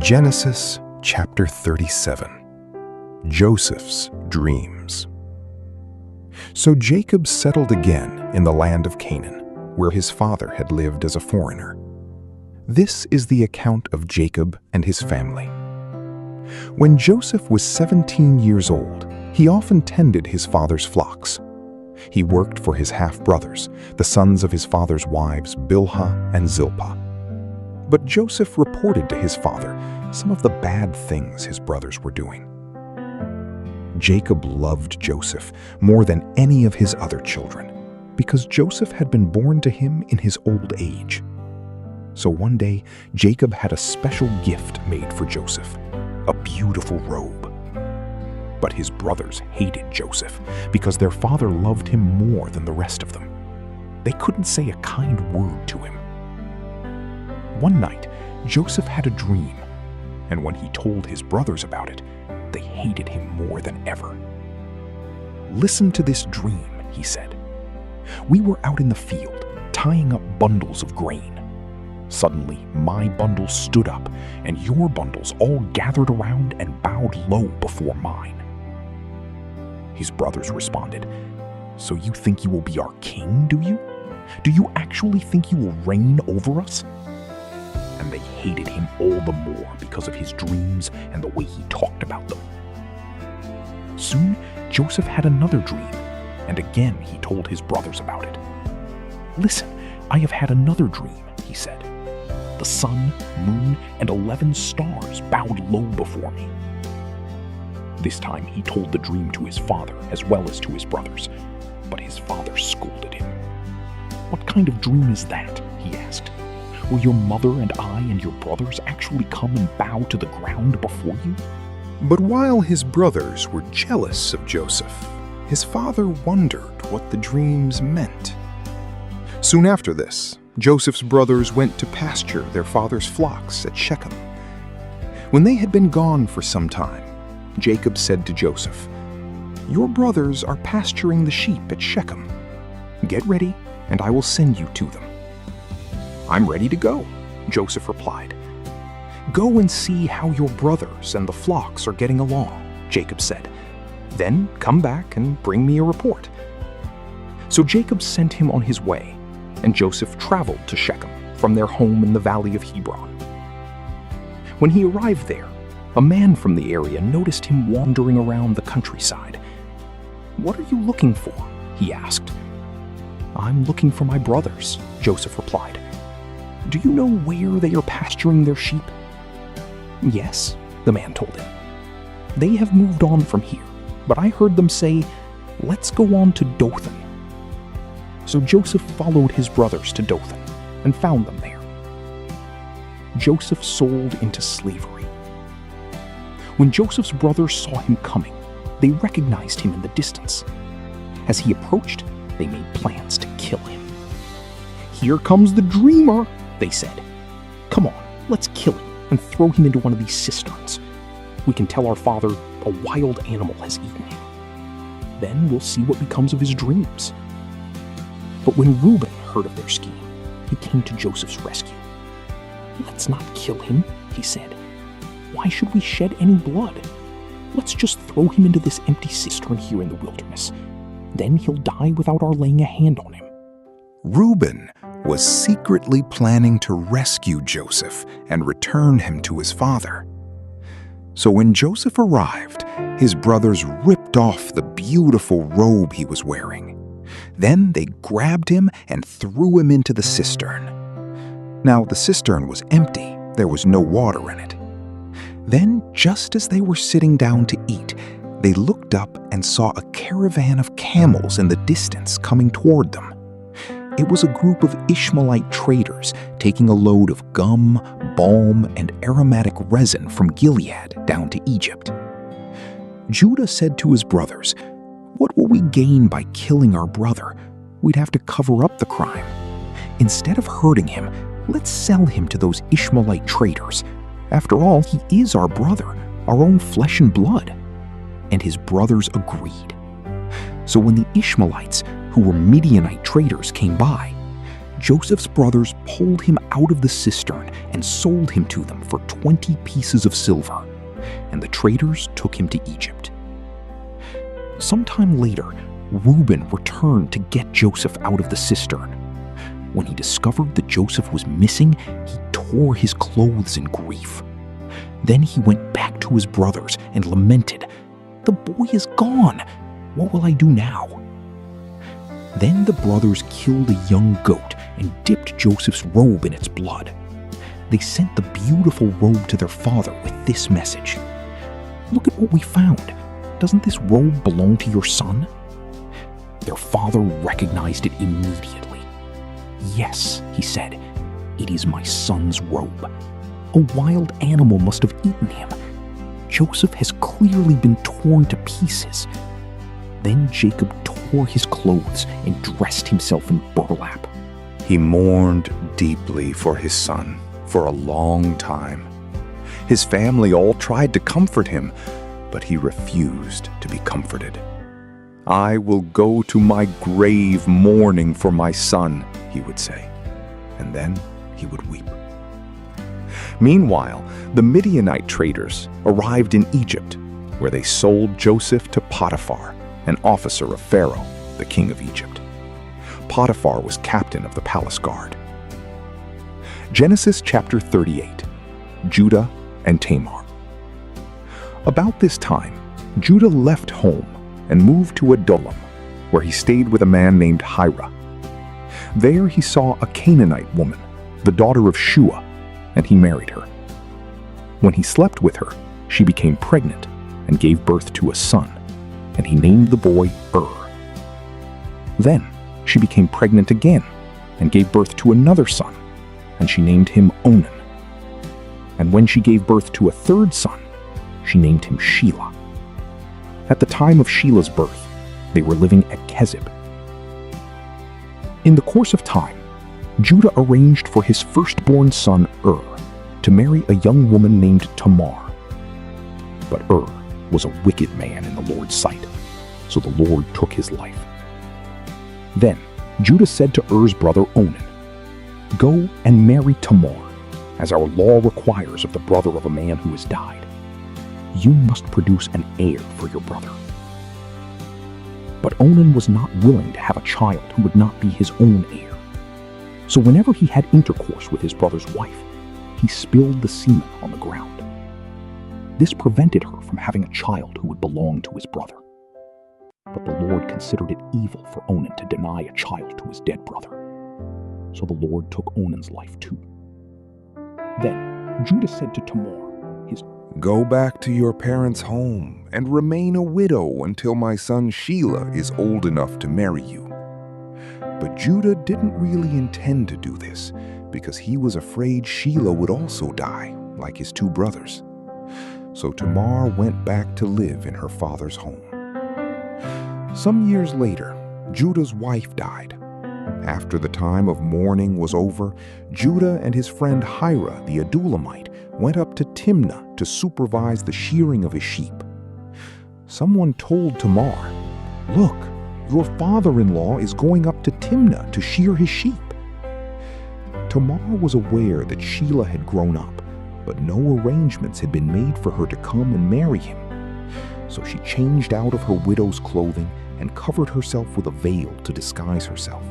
Genesis chapter 37. Joseph's dreams. So Jacob settled again in the land of Canaan, where his father had lived as a foreigner. This is the account of Jacob and his family. When Joseph was 17 years old, he often tended his father's flocks. He worked for his half-brothers, the sons of his father's wives Bilhah and Zilpah. But Joseph reported to his father some of the bad things his brothers were doing. Jacob loved Joseph more than any of his other children, because Joseph had been born to him in his old age. So one day, Jacob had a special gift made for Joseph, a beautiful robe. But his brothers hated Joseph because their father loved him more than the rest of them. They couldn't say a kind word to him. One night, Joseph had a dream, and when he told his brothers about it, they hated him more than ever. "Listen to this dream," he said. "We were out in the field, tying up bundles of grain. Suddenly, my bundle stood up, and your bundles all gathered around and bowed low before mine." His brothers responded, "So you think you will be our king, do you? Do you actually think you will reign over us?" And they hated him all the more because of his dreams and the way he talked about them. Soon, Joseph had another dream, and again he told his brothers about it. "Listen, I have had another dream," he said. "The sun, moon, and 11 stars bowed low before me." This time he told the dream to his father as well as to his brothers, but his father scolded him. "What kind of dream is that?" he asked. "Will your mother and I and your brothers actually come and bow to the ground before you?" But while his brothers were jealous of Joseph, his father wondered what the dreams meant. Soon after this, Joseph's brothers went to pasture their father's flocks at Shechem. When they had been gone for some time, Jacob said to Joseph, "Your brothers are pasturing the sheep at Shechem. Get ready, and I will send you to them." "I'm ready to go," Joseph replied. "Go and see how your brothers and the flocks are getting along," Jacob said. "Then come back and bring me a report." So Jacob sent him on his way, and Joseph traveled to Shechem from their home in the valley of Hebron. When he arrived there, a man from the area noticed him wandering around the countryside. "What are you looking for?" he asked. "I'm looking for my brothers," Joseph replied. "Do you know where they are pasturing their sheep?" "Yes," the man told him. "They have moved on from here, but I heard them say, 'Let's go on to Dothan.'" So Joseph followed his brothers to Dothan and found them there. Joseph sold into slavery. When Joseph's brothers saw him coming, they recognized him in the distance. As he approached, they made plans to kill him. "Here comes the dreamer," they said. "Come on, let's kill him and throw him into one of these cisterns. We can tell our father a wild animal has eaten him. Then we'll see what becomes of his dreams." But when Reuben heard of their scheme, he came to Joseph's rescue. "Let's not kill him," he said. "Why should we shed any blood? Let's just throw him into this empty cistern here in the wilderness. Then he'll die without our laying a hand on him." Reuben was secretly planning to rescue Joseph and return him to his father. So when Joseph arrived, his brothers ripped off the beautiful robe he was wearing. Then they grabbed him and threw him into the cistern. Now the cistern was empty, there was no water in it. Then, just as they were sitting down to eat, they looked up and saw a caravan of camels in the distance coming toward them. It was a group of Ishmaelite traders taking a load of gum, balm, and aromatic resin from Gilead down to Egypt. Judah said to his brothers, "What will we gain by killing our brother? We'd have to cover up the crime. Instead of hurting him, let's sell him to those Ishmaelite traders. After all, he is our brother, our own flesh and blood." And his brothers agreed. So when the Ishmaelites, who were Midianite traders, came by, Joseph's brothers pulled him out of the cistern and sold him to them for 20 pieces of silver, and the traders took him to Egypt. Sometime later, Reuben returned to get Joseph out of the cistern. When he discovered that Joseph was missing, he tore his clothes in grief. Then he went back to his brothers and lamented, "The boy is gone. What will I do now?" Then the brothers killed a young goat and dipped Joseph's robe in its blood. They sent the beautiful robe to their father with this message: "Look at what we found. Doesn't this robe belong to your son?" Their father recognized it immediately. "Yes," he said, "it is my son's robe. A wild animal must have eaten him. Joseph has clearly been torn to pieces." Then Jacob tore his clothes and dressed himself in burlap. He mourned deeply for his son for a long time. His family all tried to comfort him, but he refused to be comforted. "I will go to my grave mourning for my son," he would say, and then he would weep. Meanwhile, the Midianite traders arrived in Egypt, where they sold Joseph to Potiphar, an officer of Pharaoh, the king of Egypt. Potiphar was captain of the palace guard. Genesis chapter 38, Judah and Tamar. About this time, Judah left home and moved to Adullam, where he stayed with a man named Hira. There he saw a Canaanite woman, the daughter of Shua, and he married her. When he slept with her, she became pregnant and gave birth to a son, and he named the boy Then she became pregnant again and gave birth to another son, and she named him Onan. And when she gave birth to a third son, she named him Shelah. At the time of Shelah's birth, they were living at Kezib. In the course of time, Judah arranged for his firstborn son to marry a young woman named Tamar. But was a wicked man in the Lord's sight, so the Lord took his life. Then Judah said to Er's brother Onan, "Go and marry Tamar, as our law requires of the brother of a man who has died. You must produce an heir for your brother." But Onan was not willing to have a child who would not be his own heir. So whenever he had intercourse with his brother's wife, he spilled the semen on the ground. This prevented her from having a child who would belong to his brother. But the Lord considered it evil for Onan to deny a child to his dead brother. So the Lord took Onan's life too. Then Judah said to Tamar, "Go back to your parents' home and remain a widow until my son Shelah is old enough to marry you." But Judah didn't really intend to do this because he was afraid Shelah would also die, like his two brothers. So Tamar went back to live in her father's home. Some years later, Judah's wife died. After the time of mourning was over, Judah and his friend Hira the Adullamite went up to Timnah to supervise the shearing of his sheep. Someone told Tamar, "Look, your father-in-law is going up to Timnah to shear his sheep." Tamar was aware that Shelah had grown up, but no arrangements had been made for her to come and marry him. So she changed out of her widow's clothing and covered herself with a veil to disguise herself.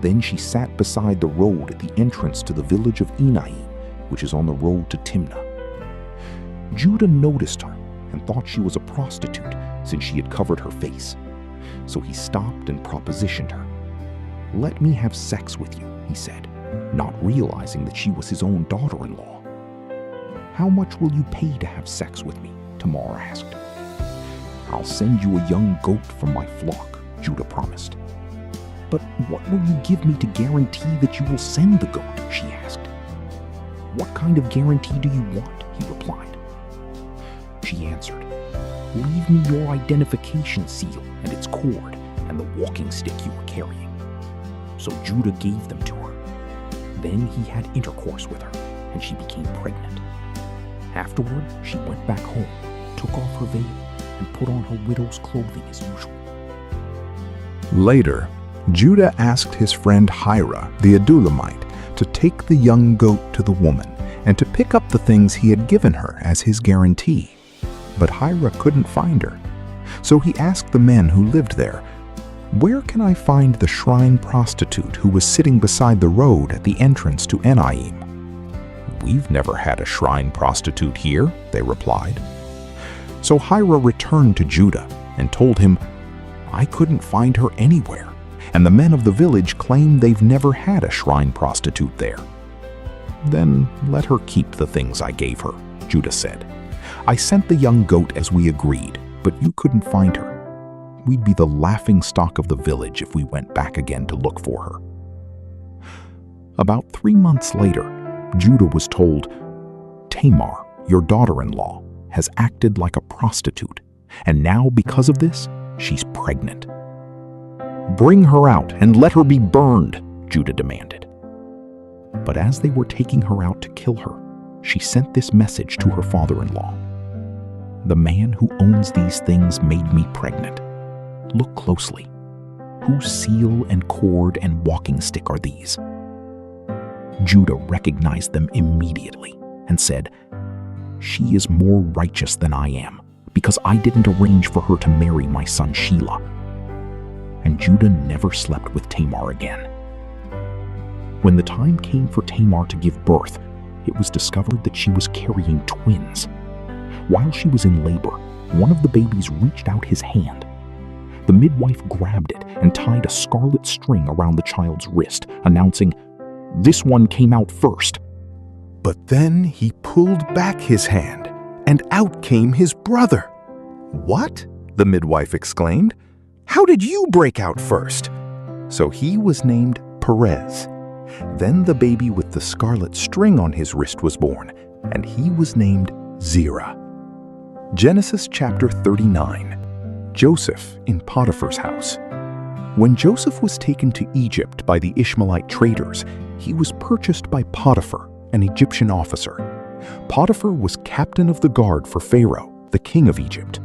Then she sat beside the road at the entrance to the village of Enaim, which is on the road to Timnah. Judah noticed her and thought she was a prostitute since she had covered her face. So he stopped and propositioned her. "Let me have sex with you," he said, not realizing that she was his own daughter-in-law. "How much will you pay to have sex with me?" Tamar asked. "I'll send you a young goat from my flock," Judah promised. "But what will you give me to guarantee that you will send the goat?" she asked. "What kind of guarantee do you want?" he replied. She answered, "Leave me your identification seal and its cord and the walking stick you were carrying." So Judah gave them to her. Then he had intercourse with her, and she became pregnant. Afterward, she went back home, took off her veil, and put on her widow's clothing as usual. Later, Judah asked his friend Hira, the Adullamite, to take the young goat to the woman and to pick up the things he had given her as his guarantee. But Hira couldn't find her. So he asked the men who lived there, "Where can I find the shrine prostitute who was sitting beside the road at the entrance to Enaim?" "We've never had a shrine prostitute here," they replied. So Hira returned to Judah and told him, "I couldn't find her anywhere, and the men of the village claim they've never had a shrine prostitute there." "Then let her keep the things I gave her," Judah said. "I sent the young goat as we agreed, but you couldn't find her. We'd be the laughing stock of the village if we went back again to look for her." About 3 months later, Judah was told, "Tamar, your daughter-in-law, has acted like a prostitute, and now because of this, she's pregnant." "Bring her out and let her be burned," Judah demanded. But as they were taking her out to kill her, she sent this message to her father-in-law: "The man who owns these things made me pregnant. Look closely. Whose seal and cord and walking stick are these?" Judah recognized them immediately and said, "She is more righteous than I am, because I didn't arrange for her to marry my son Shelah." And Judah never slept with Tamar again. When the time came for Tamar to give birth, it was discovered that she was carrying twins. While she was in labor, one of the babies reached out his hand. The midwife grabbed it and tied a scarlet string around the child's wrist, announcing, "This one came out first." But then he pulled back his hand, and out came his brother. "What?" the midwife exclaimed. "How did you break out first?" So he was named Perez. Then the baby with the scarlet string on his wrist was born, and he was named Zerah. Genesis chapter 39. Joseph in Potiphar's house. When Joseph was taken to Egypt by the Ishmaelite traders, he was purchased by Potiphar, an Egyptian officer. Potiphar was captain of the guard for Pharaoh, the king of Egypt.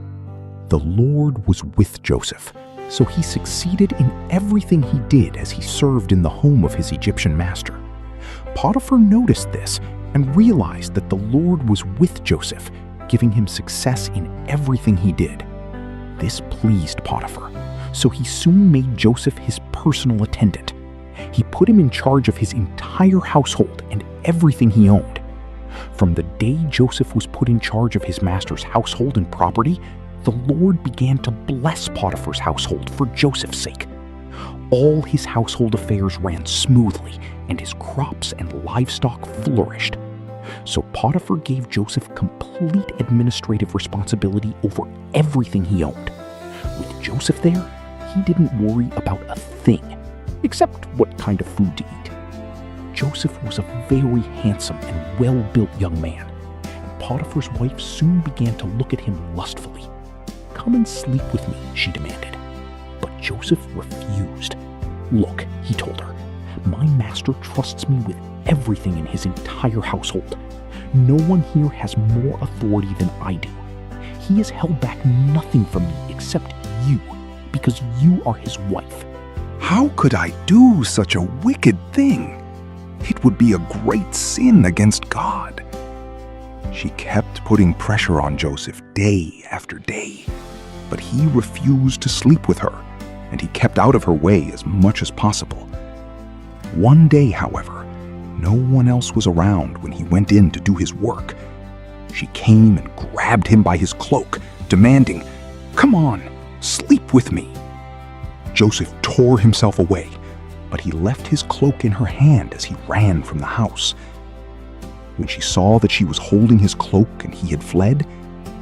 The Lord was with Joseph, so he succeeded in everything he did as he served in the home of his Egyptian master. Potiphar noticed this and realized that the Lord was with Joseph, giving him success in everything he did. This pleased Potiphar, so he soon made Joseph his personal attendant. He put him in charge of his entire household and everything he owned. From the day Joseph was put in charge of his master's household and property, the Lord began to bless Potiphar's household for Joseph's sake. All his household affairs ran smoothly, and his crops and livestock flourished. So Potiphar gave Joseph complete administrative responsibility over everything he owned. With Joseph there, he didn't worry about a thing, except what kind of food to eat. Joseph was a very handsome and well-built young man, and Potiphar's wife soon began to look at him lustfully. "Come and sleep with me," she demanded. But Joseph refused. "Look," he told her, "my master trusts me with everything in his entire household. No one here has more authority than I do. He has held back nothing from me except you, because you are his wife." "How could I do such a wicked thing? It would be a great sin against God." She kept putting pressure on Joseph day after day, but he refused to sleep with her, and he kept out of her way as much as possible. One day, however, no one else was around when he went in to do his work. She came and grabbed him by his cloak, demanding, "Come on, sleep with me." Joseph tore himself away, but he left his cloak in her hand as he ran from the house. When she saw that she was holding his cloak and he had fled,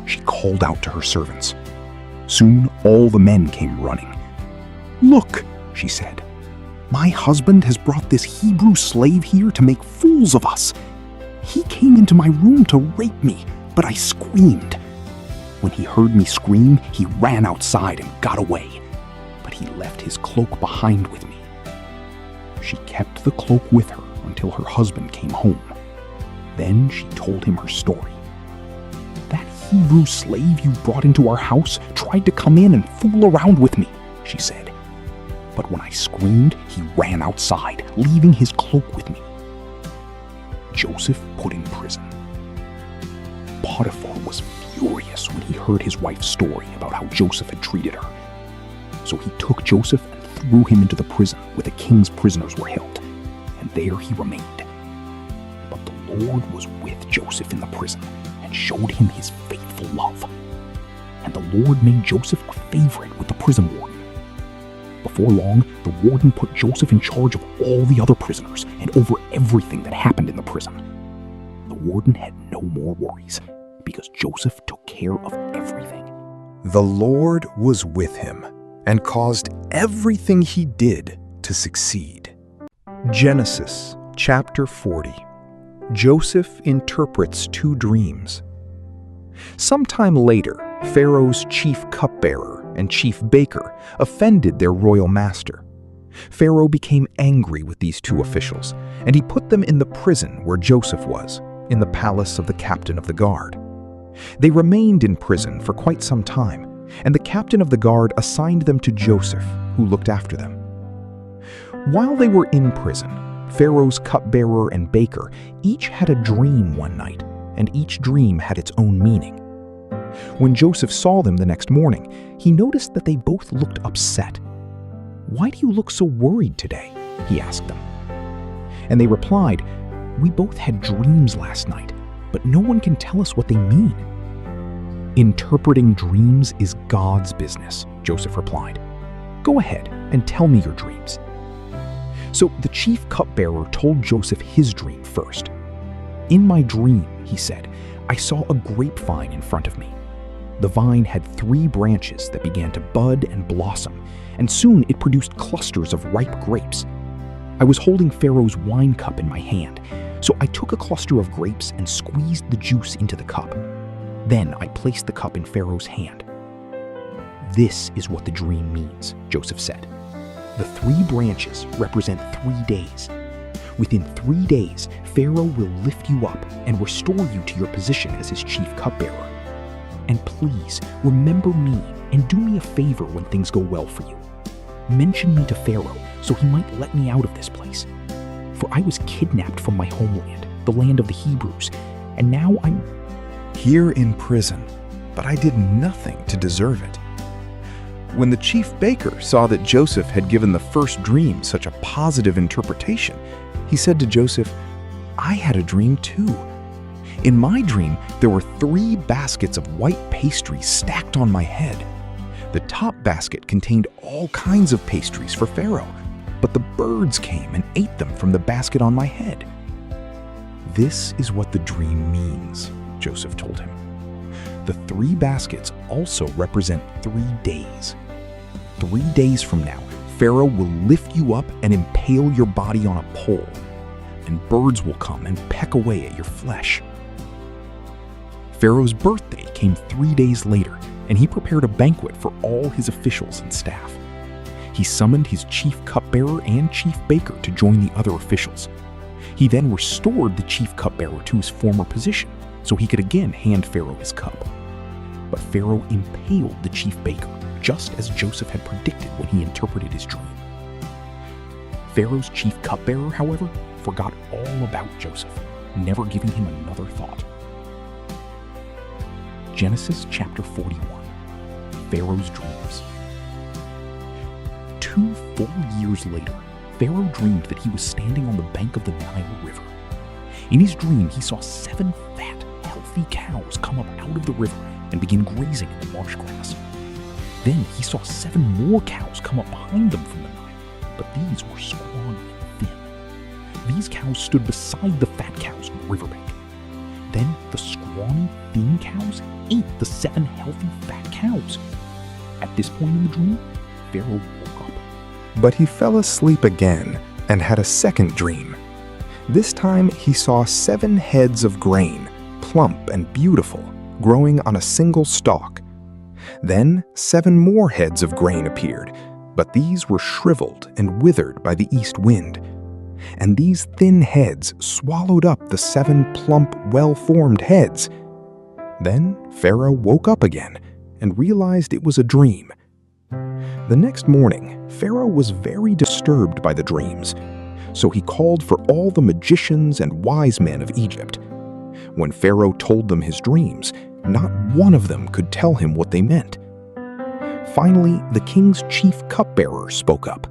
she called out to her servants. Soon all the men came running. "Look," she said, "my husband has brought this Hebrew slave here to make fools of us. He came into my room to rape me, but I screamed. When he heard me scream, he ran outside and got away, but he left his cloak behind with me." She kept the cloak with her until her husband came home. Then she told him her story. "That Hebrew slave you brought into our house tried to come in and fool around with me," she said. But when I screamed, he ran outside, leaving his cloak with me. Joseph put in prison. Potiphar was furious when he heard his wife's story about how Joseph had treated her. So he took Joseph and threw him into the prison where the king's prisoners were held, and there he remained. But the Lord was with Joseph in the prison and showed him his faithful love. And the Lord made Joseph a favorite with the prison warden. Before long, the warden put Joseph in charge of all the other prisoners and over everything that happened in the prison. The warden had no more worries because Joseph took care of everything. The Lord was with him and caused everything he did to succeed. Genesis chapter 40. Joseph interprets two dreams. Sometime later, Pharaoh's chief cupbearer and chief baker offended their royal master. Pharaoh became angry with these two officials, and he put them in the prison where Joseph was, in the palace of the captain of the guard. They remained in prison for quite some time, and the captain of the guard assigned them to Joseph, who looked after them. While they were in prison, Pharaoh's cupbearer and baker each had a dream one night, and each dream had its own meaning. When Joseph saw them the next morning, he noticed that they both looked upset. "Why do you look so worried today?" he asked them. And they replied, "We both had dreams last night, but no one can tell us what they mean." "Interpreting dreams is God's business," Joseph replied. "Go ahead and tell me your dreams." So the chief cupbearer told Joseph his dream first. "In my dream," he said, "I saw a grapevine in front of me. The vine had 3 branches that began to bud and blossom, and soon it produced clusters of ripe grapes. I was holding Pharaoh's wine cup in my hand, so I took a cluster of grapes and squeezed the juice into the cup. Then I placed the cup in Pharaoh's hand." "This is what the dream means," Joseph said. "The 3 branches represent 3 days. Within 3 days, Pharaoh will lift you up and restore you to your position as his chief cupbearer. And please, remember me and do me a favor when things go well for you. Mention me to Pharaoh so he might let me out of this place. For I was kidnapped from my homeland, the land of the Hebrews, and now I'm here in prison, but I did nothing to deserve it." When the chief baker saw that Joseph had given the first dream such a positive interpretation, he said to Joseph, "I had a dream too. In my dream, there were 3 baskets of white pastry stacked on my head. The top basket contained all kinds of pastries for Pharaoh, but the birds came and ate them from the basket on my head." "This is what the dream means," Joseph told him. "The 3 baskets also represent 3 days. 3 days from now, Pharaoh will lift you up and impale your body on a pole, and birds will come and peck away at your flesh." Pharaoh's birthday came 3 days later, and he prepared a banquet for all his officials and staff. He summoned his chief cupbearer and chief baker to join the other officials. He then restored the chief cupbearer to his former position, so he could again hand Pharaoh his cup. But Pharaoh impaled the chief baker, just as Joseph had predicted when he interpreted his dream. Pharaoh's chief cupbearer, however, forgot all about Joseph, never giving him another thought. Genesis chapter 41. Pharaoh's dreams. 2 full years later, Pharaoh dreamed that he was standing on the bank of the Nile River. In his dream, he saw 7 fat, healthy cows come up out of the river and begin grazing in the marsh grass. Then he saw 7 more cows come up behind them from the Nile, but these were scrawny and thin. These cows stood beside the fat cows on the riverbank. Then the scrawny, thin cows ate the 7 healthy, fat cows. At this point in the dream, Pharaoh woke up. But he fell asleep again and had a second dream. This time he saw 7 heads of grain, plump and beautiful, growing on a single stalk. Then 7 more heads of grain appeared, but these were shriveled and withered by the east wind. And these thin heads swallowed up the 7 plump, well-formed heads. Then Pharaoh woke up again and realized it was a dream. The next morning, Pharaoh was very disturbed by the dreams, so he called for all the magicians and wise men of Egypt. When Pharaoh told them his dreams, not one of them could tell him what they meant. Finally, the king's chief cupbearer spoke up.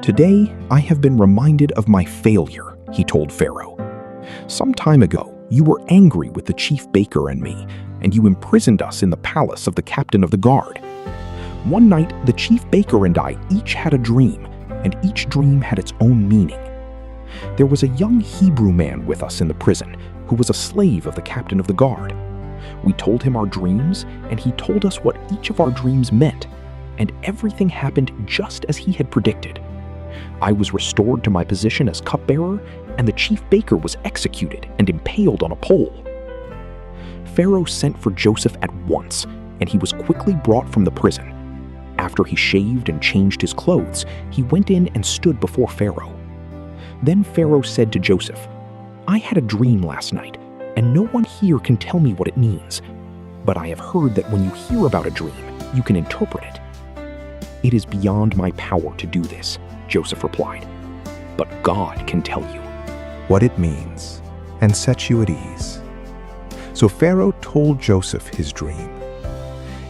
"Today, I have been reminded of my failure," he told Pharaoh. "Some time ago, you were angry with the chief baker and me, and you imprisoned us in the palace of the captain of the guard. One night, the chief baker and I each had a dream, and each dream had its own meaning. There was a young Hebrew man with us in the prison who was a slave of the captain of the guard. We told him our dreams, and he told us what each of our dreams meant, and everything happened just as he had predicted. I was restored to my position as cupbearer, and the chief baker was executed and impaled on a pole." Pharaoh sent for Joseph at once, and he was quickly brought from the prison. After he shaved and changed his clothes, he went in and stood before Pharaoh. Then Pharaoh said to Joseph, "I had a dream last night, and no one here can tell me what it means. But I have heard that when you hear about a dream, you can interpret it." "It is beyond my power to do this," Joseph replied, "but God can tell you what it means and set you at ease." So Pharaoh told Joseph his dream.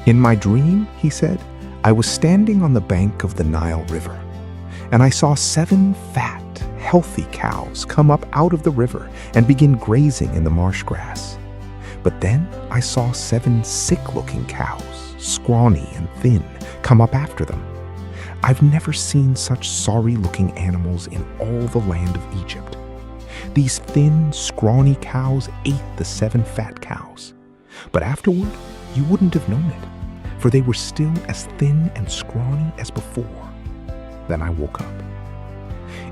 "In my dream," he said, "I was standing on the bank of the Nile River, and I saw 7 fat, healthy cows come up out of the river and begin grazing in the marsh grass. But then I saw 7 sick-looking cows, scrawny and thin, come up after them. I've never seen such sorry-looking animals in all the land of Egypt. These thin, scrawny cows ate the 7 fat cows. But afterward, you wouldn't have known it, for they were still as thin and scrawny as before. Then I woke up.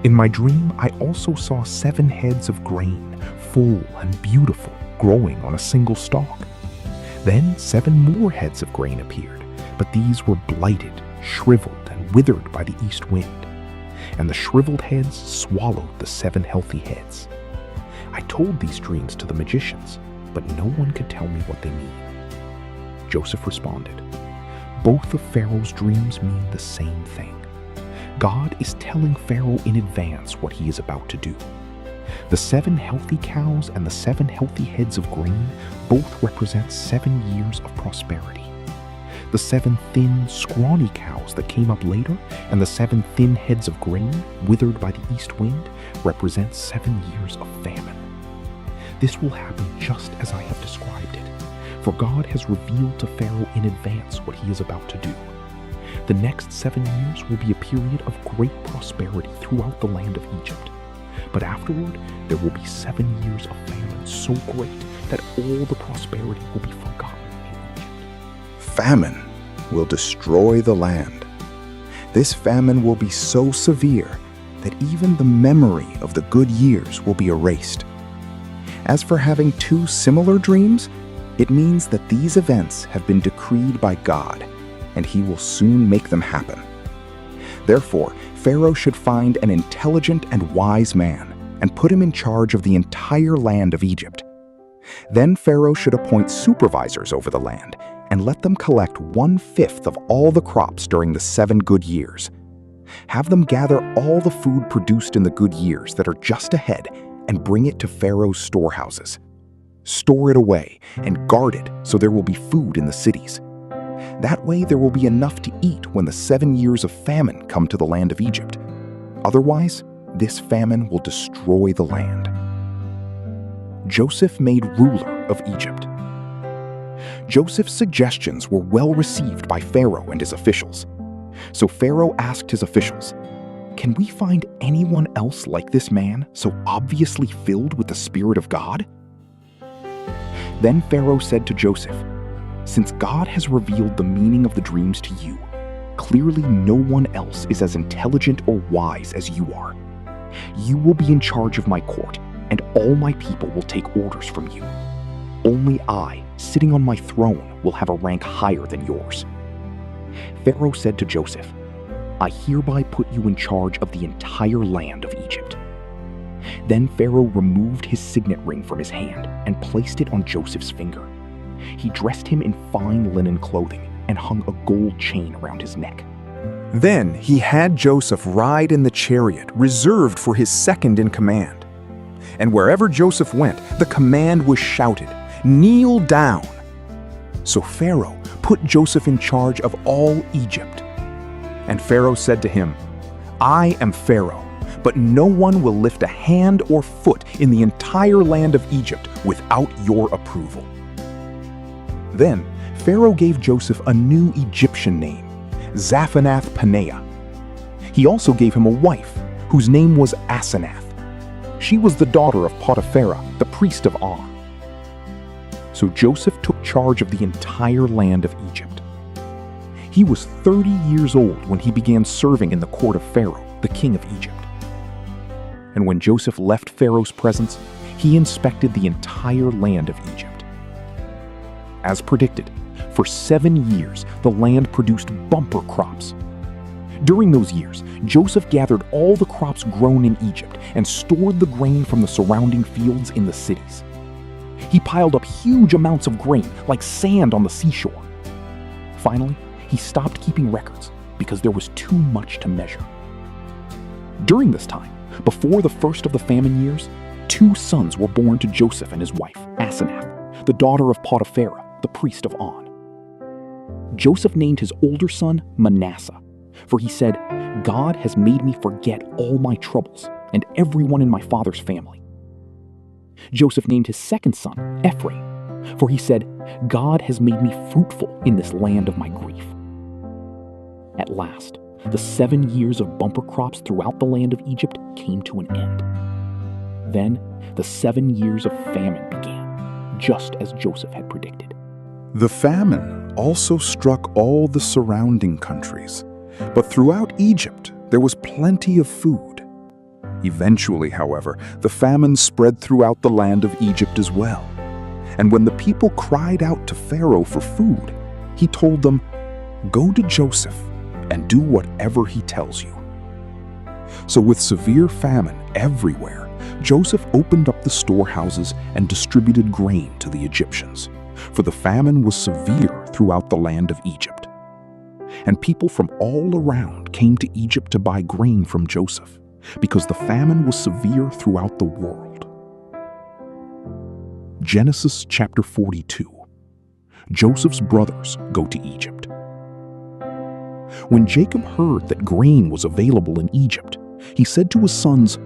In my dream, I also saw 7 heads of grain, full and beautiful, growing on a single stalk. Then 7 more heads of grain appeared, but these were blighted, shriveled, and withered by the east wind. And the shriveled heads swallowed the 7 healthy heads. I told these dreams to the magicians, but no one could tell me what they mean." Joseph responded, "Both of Pharaoh's dreams mean the same thing. God is telling Pharaoh in advance what he is about to do. The 7 healthy cows and the 7 healthy heads of grain both represent 7 years of prosperity. The 7 thin, scrawny cows that came up later and the 7 thin heads of grain withered by the east wind represent 7 years of famine. This will happen just as I have described it, for God has revealed to Pharaoh in advance what he is about to do. The next 7 years will be a period of great prosperity throughout the land of Egypt. But afterward, there will be 7 years of famine so great that all the prosperity will be forgotten in Egypt." Famine will destroy the land. This famine will be so severe that even the memory of the good years will be erased. As for having 2 similar dreams, it means that these events have been decreed by God, and he will soon make them happen. Therefore, Pharaoh should find an intelligent and wise man and put him in charge of the entire land of Egypt. Then Pharaoh should appoint supervisors over the land and let them collect 1/5 of all the crops during the 7 good years. Have them gather all the food produced in the good years that are just ahead and bring it to Pharaoh's storehouses. Store it away and guard it so there will be food in the cities. That way there will be enough to eat when the 7 years of famine come to the land of Egypt. Otherwise, this famine will destroy the land." Joseph made ruler of Egypt. Joseph's suggestions were well received by Pharaoh and his officials. So Pharaoh asked his officials, "Can we find anyone else like this man, so obviously filled with the Spirit of God?" Then Pharaoh said to Joseph, "Since God has revealed the meaning of the dreams to you, clearly no one else is as intelligent or wise as you are. You will be in charge of my court, and all my people will take orders from you. Only I, sitting on my throne, will have a rank higher than yours." Pharaoh said to Joseph, "I hereby put you in charge of the entire land of Egypt." Then Pharaoh removed his signet ring from his hand and placed it on Joseph's finger. He dressed him in fine linen clothing and hung a gold chain around his neck. Then he had Joseph ride in the chariot reserved for his second in command. And wherever Joseph went, the command was shouted, "Kneel down!" So Pharaoh put Joseph in charge of all Egypt. And Pharaoh said to him, "I am Pharaoh, but no one will lift a hand or foot in the entire land of Egypt without your approval." Then Pharaoh gave Joseph a new Egyptian name, Zaphanath-Paneah. He also gave him a wife, whose name was Asenath. She was the daughter of Potiphar, the priest of On. So Joseph took charge of the entire land of Egypt. He was 30 years old when he began serving in the court of Pharaoh, the king of Egypt. And when Joseph left Pharaoh's presence, he inspected the entire land of Egypt. As predicted, for 7 years the land produced bumper crops. During those years, Joseph gathered all the crops grown in Egypt and stored the grain from the surrounding fields in the cities. He piled up huge amounts of grain, like sand on the seashore. Finally, he stopped keeping records because there was too much to measure. During this time, before the first of the famine years, 2 sons were born to Joseph and his wife, Asenath, the daughter of Potiphar, the priest of On. Joseph named his older son Manasseh, for he said, "God has made me forget all my troubles and everyone in my father's family." Joseph named his second son Ephraim, for he said, "God has made me fruitful in this land of my grief." At last, the 7 years of bumper crops throughout the land of Egypt came to an end. Then the 7 years of famine began, just as Joseph had predicted. The famine also struck all the surrounding countries, but throughout Egypt there was plenty of food. Eventually, however, the famine spread throughout the land of Egypt as well. And when the people cried out to Pharaoh for food, he told them, "Go to Joseph and do whatever he tells you." So with severe famine everywhere, Joseph opened up the storehouses and distributed grain to the Egyptians, for the famine was severe throughout the land of Egypt. And people from all around came to Egypt to buy grain from Joseph, because the famine was severe throughout the world. Genesis chapter 42. Joseph's brothers go to Egypt. When Jacob heard that grain was available in Egypt, he said to his sons,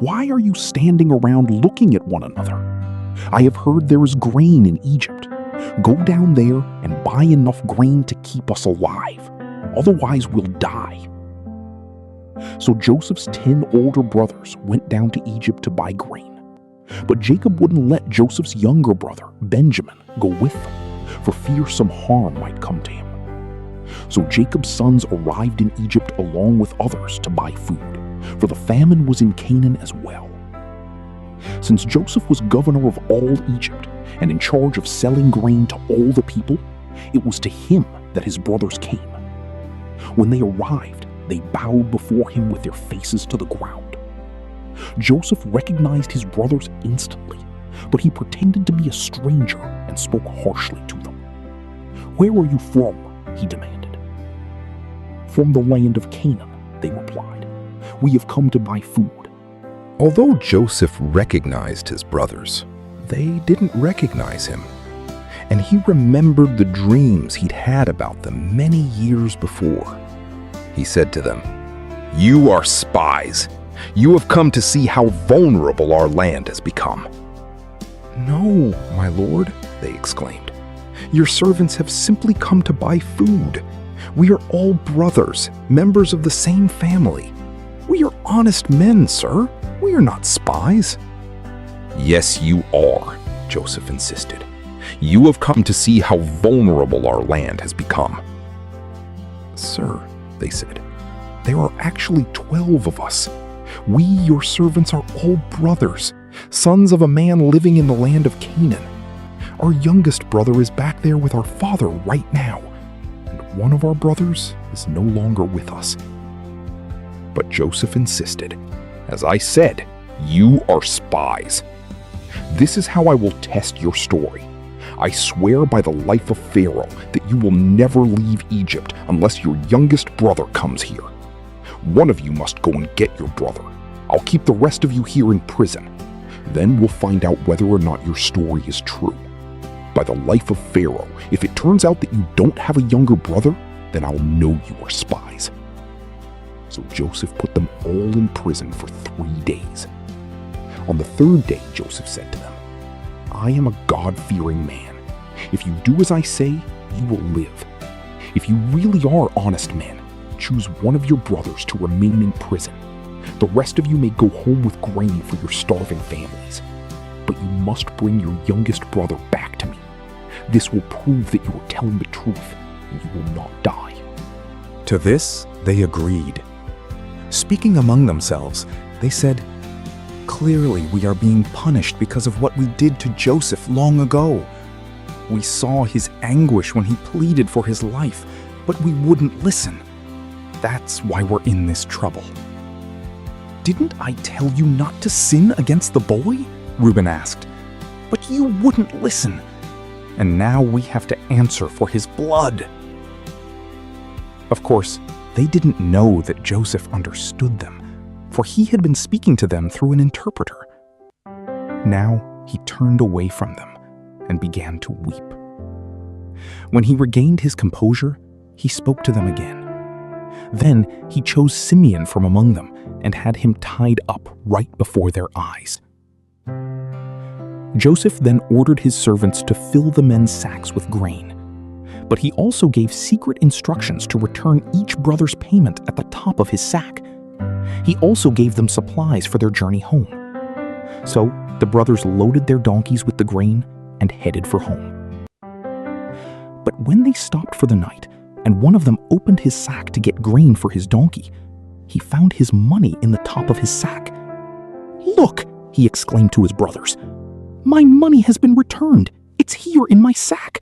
"Why are you standing around looking at one another? I have heard there is grain in Egypt. Go down there and buy enough grain to keep us alive. Otherwise we'll die." So Joseph's 10 older brothers went down to Egypt to buy grain. But Jacob wouldn't let Joseph's younger brother, Benjamin, go with them, for fear some harm might come to him. So Jacob's sons arrived in Egypt along with others to buy food, for the famine was in Canaan as well. Since Joseph was governor of all Egypt and in charge of selling grain to all the people, it was to him that his brothers came. When they arrived, they bowed before him with their faces to the ground. Joseph recognized his brothers instantly, but he pretended to be a stranger and spoke harshly to them. "Where are you from?" he demanded. "From the land of Canaan," they replied. "We have come to buy food." Although Joseph recognized his brothers, they didn't recognize him. And he remembered the dreams he'd had about them many years before. He said to them, "You are spies. You have come to see how vulnerable our land has become." "No, my lord," they exclaimed. "Your servants have simply come to buy food. We are all brothers, members of the same family. We are honest men, sir. We are not spies." "Yes, you are," Joseph insisted. "You have come to see how vulnerable our land has become." "Sir," they said, "there are actually 12 of us. We, your servants, are all brothers, sons of a man living in the land of Canaan. Our youngest brother is back there with our father right now, and one of our brothers is no longer with us." But Joseph insisted, "As I said, you are spies. This is how I will test your story. I swear by the life of Pharaoh that you will never leave Egypt unless your youngest brother comes here. One of you must go and get your brother. I'll keep the rest of you here in prison. Then we'll find out whether or not your story is true. By the life of Pharaoh, if it turns out that you don't have a younger brother, then I'll know you are spies." So Joseph put them all in prison for 3 days. On the 3rd day, Joseph said to them, "I am a God-fearing man. If you do as I say, you will live. If you really are honest men, choose one of your brothers to remain in prison. The rest of you may go home with grain for your starving families. But you must bring your youngest brother back to me. This will prove that you are telling the truth, and you will not die." To this, they agreed. Speaking among themselves, they said, "Clearly we are being punished because of what we did to Joseph long ago. We saw his anguish when he pleaded for his life, but we wouldn't listen. That's why we're in this trouble." "Didn't I tell you not to sin against the boy?" Reuben asked. "But you wouldn't listen. And now we have to answer for his blood." Of course, they didn't know that Joseph understood them, for he had been speaking to them through an interpreter. Now he turned away from them and began to weep. When he regained his composure, he spoke to them again. Then he chose Simeon from among them and had him tied up right before their eyes. Joseph then ordered his servants to fill the men's sacks with grain, but he also gave secret instructions to return each brother's payment at the top of his sack. He also gave them supplies for their journey home. So the brothers loaded their donkeys with the grain and headed for home. But when they stopped for the night, and one of them opened his sack to get grain for his donkey, he found his money in the top of his sack. "Look!" he exclaimed to his brothers. "My money has been returned. It's here in my sack."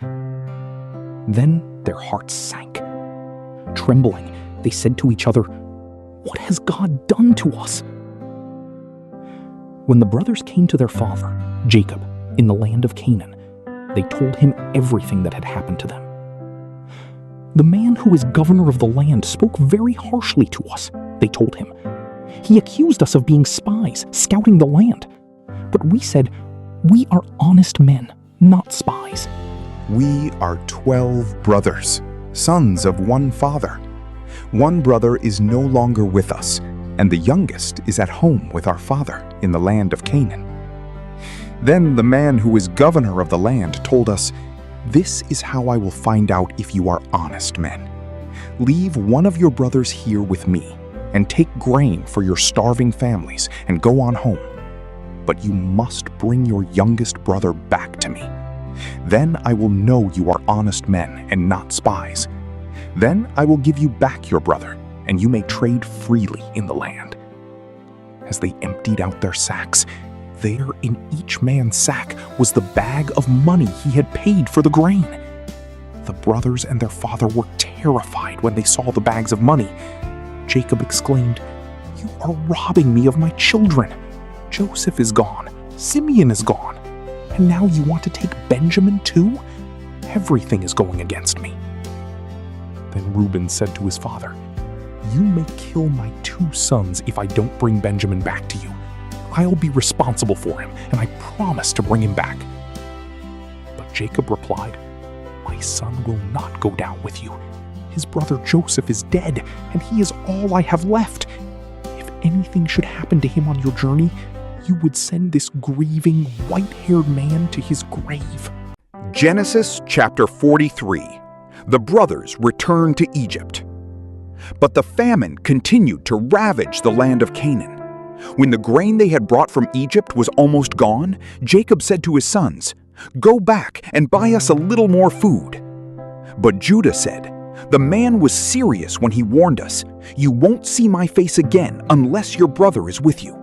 Then their hearts sank. Trembling, they said to each other, "What has God done to us?" When the brothers came to their father, Jacob, in the land of Canaan, they told him everything that had happened to them. "The man who is governor of the land spoke very harshly to us," they told him. "He accused us of being spies, scouting the land. But we said, 'We are honest men, not spies.'" We are 12 brothers, sons of one father. One brother is no longer with us, and the youngest is at home with our father in the land of Canaan." Then the man who is governor of the land told us, "This is how I will find out if you are honest men. Leave one of your brothers here with me, and take grain for your starving families, and go on home. But you must bring your youngest brother back to me. Then I will know you are honest men and not spies. Then I will give you back your brother, and you may trade freely in the land." As they emptied out their sacks, there in each man's sack was the bag of money he had paid for the grain. The brothers and their father were terrified when they saw the bags of money. Jacob exclaimed, "You are robbing me of my children. Joseph is gone, Simeon is gone, and now you want to take Benjamin too? Everything is going against me." Then Reuben said to his father, "You may kill my 2 sons if I don't bring Benjamin back to you. I'll be responsible for him, and I promise to bring him back." But Jacob replied, "My son will not go down with you. His brother Joseph is dead, and he is all I have left. If anything should happen to him on your journey, you would send this grieving, white-haired man to his grave." Genesis chapter 43. The brothers returned to Egypt. But the famine continued to ravage the land of Canaan. When the grain they had brought from Egypt was almost gone, Jacob said to his sons, "Go back and buy us a little more food." But Judah said, "The man was serious when he warned us. You won't see my face again unless your brother is with you.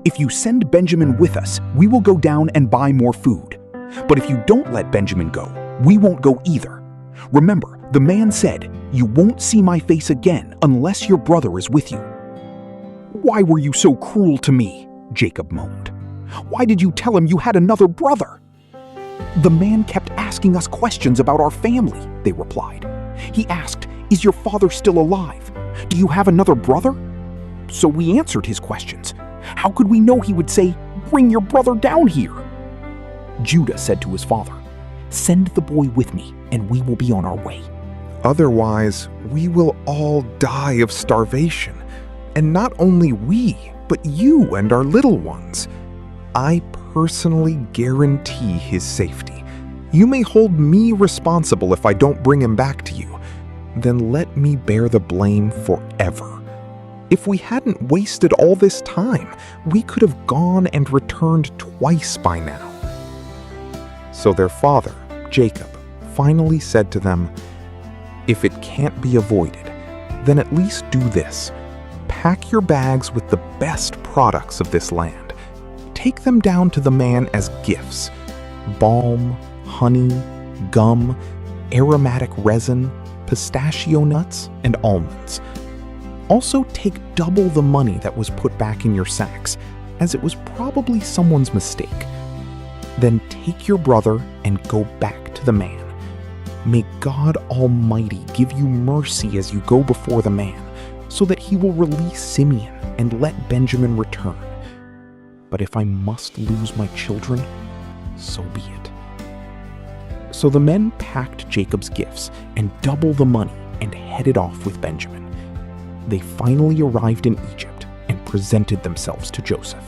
If you send Benjamin with us, we will go down and buy more food. But if you don't let Benjamin go, we won't go either. Remember, the man said, 'You won't see my face again unless your brother is with you.'" "Why were you so cruel to me?" Jacob moaned. "Why did you tell him you had another brother?" "The man kept asking us questions about our family," they replied. "He asked, 'Is your father still alive? Do you have another brother?' So we answered his questions. How could we know he would say, 'Bring your brother down here'?" Judah said to his father, "Send the boy with me, and we will be on our way." Otherwise, we will all die of starvation. And not only we, but you and our little ones. I personally guarantee his safety. You may hold me responsible if I don't bring him back to you. Then let me bear the blame forever. If we hadn't wasted all this time, we could have gone and returned twice by now." So their father, Jacob, finally said to them, "If it can't be avoided, then at least do this. Pack your bags with the best products of this land. Take them down to the man as gifts: balm, honey, gum, aromatic resin, pistachio nuts, and almonds. Also take double the money that was put back in your sacks, as it was probably someone's mistake. Then take your brother and go back to the man. May God Almighty give you mercy as you go before the man, so that he will release Simeon and let Benjamin return. But if I must lose my children, so be it." So the men packed Jacob's gifts and double the money and headed off with Benjamin. They finally arrived in Egypt and presented themselves to Joseph.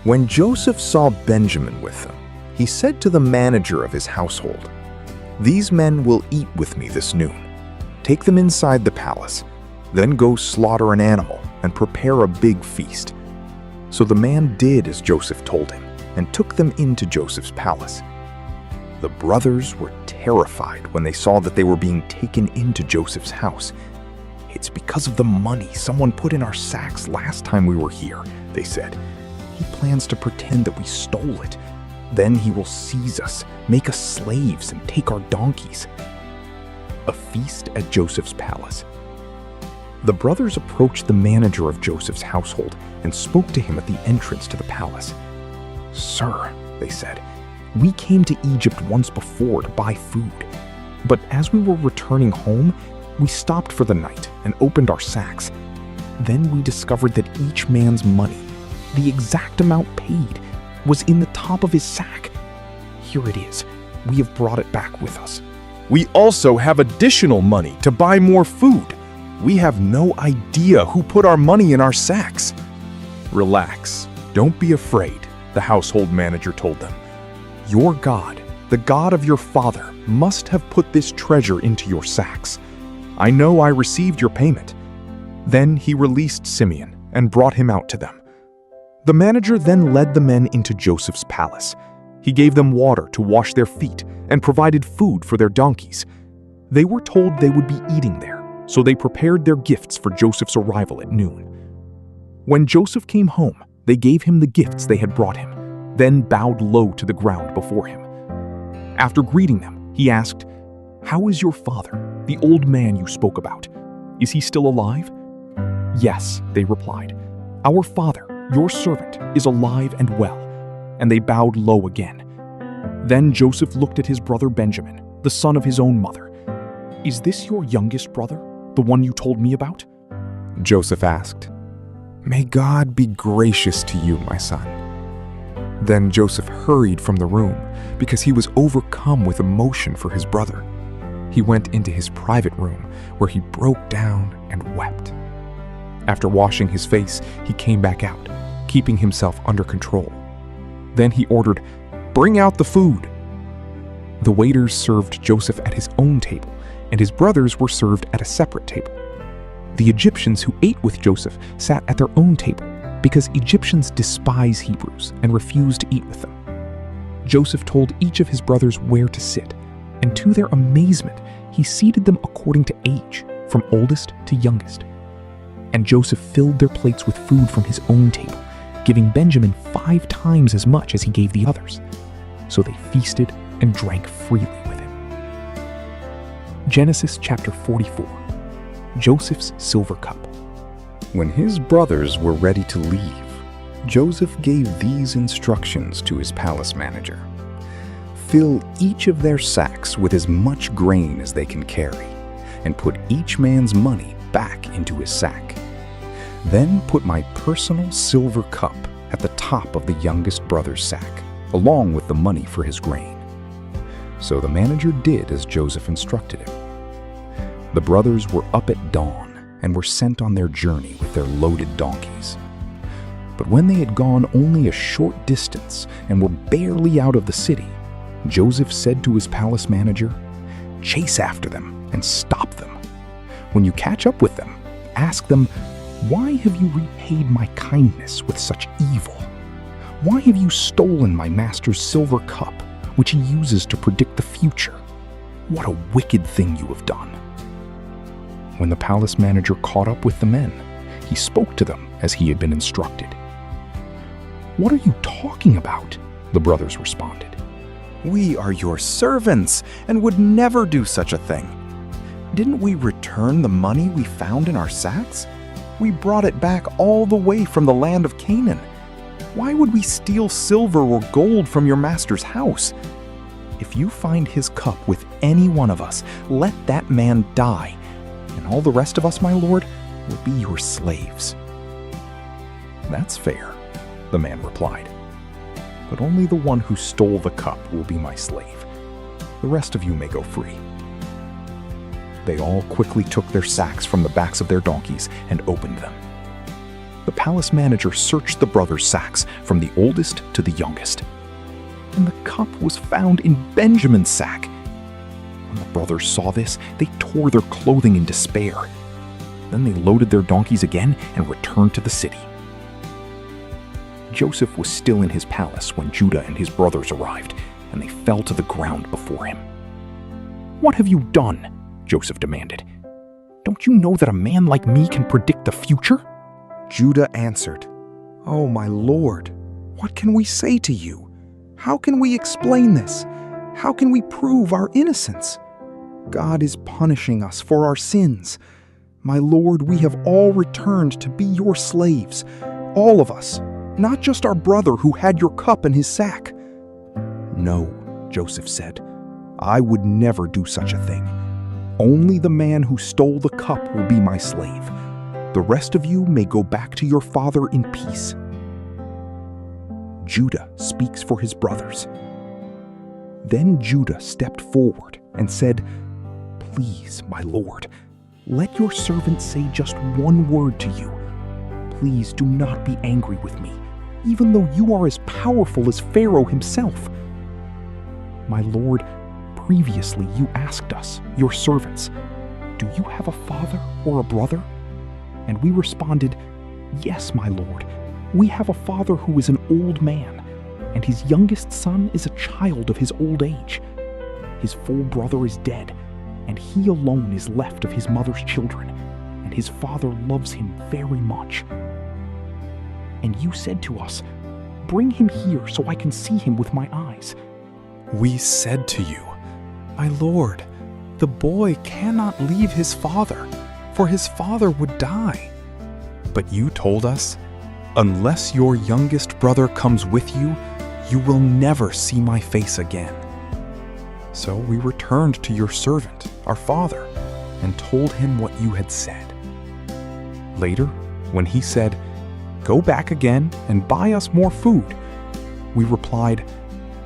When Joseph saw Benjamin with them, he said to the manager of his household, "These men will eat with me this noon. Take them inside the palace, then go slaughter an animal and prepare a big feast." So the man did as Joseph told him and took them into Joseph's palace. The brothers were terrified when they saw that they were being taken into Joseph's house. "It's because of the money someone put in our sacks last time we were here," they said. "He plans to pretend that we stole it. Then he will seize us, make us slaves, and take our donkeys." A feast at Joseph's palace. The brothers approached the manager of Joseph's household and spoke to him at the entrance to the palace. "Sir," they said, "we came to Egypt once before to buy food. But as we were returning home, we stopped for the night and opened our sacks. Then we discovered that each man's money, the exact amount paid, was in the top of his sack. Here it is. We have brought it back with us. We also have additional money to buy more food. We have no idea who put our money in our sacks." "Relax. Don't be afraid," the household manager told them. "Your God, the God of your father, must have put this treasure into your sacks. I know I received your payment." Then he released Simeon and brought him out to them. The manager then led the men into Joseph's palace. He gave them water to wash their feet and provided food for their donkeys. They were told they would be eating there, so they prepared their gifts for Joseph's arrival at noon. When Joseph came home, they gave him the gifts they had brought him, then bowed low to the ground before him. After greeting them, he asked, "How is your father, the old man you spoke about? Is he still alive?" "Yes," they replied. "Our father, your servant, is alive and well." And they bowed low again. Then Joseph looked at his brother Benjamin, the son of his own mother. "Is this your youngest brother, the one you told me about?" Joseph asked. "May God be gracious to you, my son." Then Joseph hurried from the room because he was overcome with emotion for his brother. He went into his private room where he broke down and wept. After washing his face, he came back out, keeping himself under control. Then he ordered, "Bring out the food." The waiters served Joseph at his own table, and his brothers were served at a separate table. The Egyptians who ate with Joseph sat at their own table, because Egyptians despise Hebrews and refuse to eat with them. Joseph told each of his brothers where to sit, and to their amazement, he seated them according to age, from oldest to youngest. And Joseph filled their plates with food from his own table, giving Benjamin 5 times as much as he gave the others. So they feasted and drank freely with him. Genesis chapter 44. Joseph's silver cup. When his brothers were ready to leave, Joseph gave these instructions to his palace manager. Fill each of their sacks with as much grain as they can carry, and put each man's money back into his sack. Then put my personal silver cup at the top of the youngest brother's sack, along with the money for his grain." So the manager did as Joseph instructed him. The brothers were up at dawn and were sent on their journey with their loaded donkeys. But when they had gone only a short distance and were barely out of the city, Joseph said to his palace manager, "Chase after them and stop them. When you catch up with them, ask them, 'Why have you repaid my kindness with such evil? Why have you stolen my master's silver cup, which he uses to predict the future? What a wicked thing you have done.'" When the palace manager caught up with the men, he spoke to them as he had been instructed. "What are you talking about?" the brothers responded. We are your servants and would never do such a thing. Didn't we return the money we found in our sacks? We brought it back all the way from the land of Canaan. Why would we steal silver or gold from your master's house? If you find his cup with any one of us, let that man die, and all the rest of us, my lord, will be your slaves." "That's fair," the man replied. "But only the one who stole the cup will be my slave. The rest of you may go free." They all quickly took their sacks from the backs of their donkeys and opened them. The palace manager searched the brothers' sacks from the oldest to the youngest, and the cup was found in Benjamin's sack. When the brothers saw this, they tore their clothing in despair. Then they loaded their donkeys again and returned to the city. Joseph was still in his palace when Judah and his brothers arrived, and they fell to the ground before him. "What have you done?" Joseph demanded. "Don't you know that a man like me can predict the future?" Judah answered, "Oh, my lord, what can we say to you? How can we explain this? How can we prove our innocence? God is punishing us for our sins. My lord, we have all returned to be your slaves, all of us, not just our brother who had your cup in his sack." "No," Joseph said, "I would never do such a thing. Only the man who stole the cup will be my slave. The rest of you may go back to your father in peace." Judah speaks for his brothers. Then Judah stepped forward and said, "Please, my lord, let your servant say just one word to you. Please do not be angry with me, even though you are as powerful as Pharaoh himself. My lord, previously you asked us, your servants, 'Do you have a father or a brother?' And we responded, 'Yes, my lord. We have a father who is an old man, and his youngest son is a child of his old age. His full brother is dead, and he alone is left of his mother's children, and his father loves him very much. And you said to us, "Bring him here so I can see him with my eyes." We said to you, "My lord, the boy cannot leave his father, for his father would die." But you told us, "Unless your youngest brother comes with you, you will never see my face again." So we returned to your servant, our father, and told him what you had said. Later, when he said, "Go back again and buy us more food," we replied,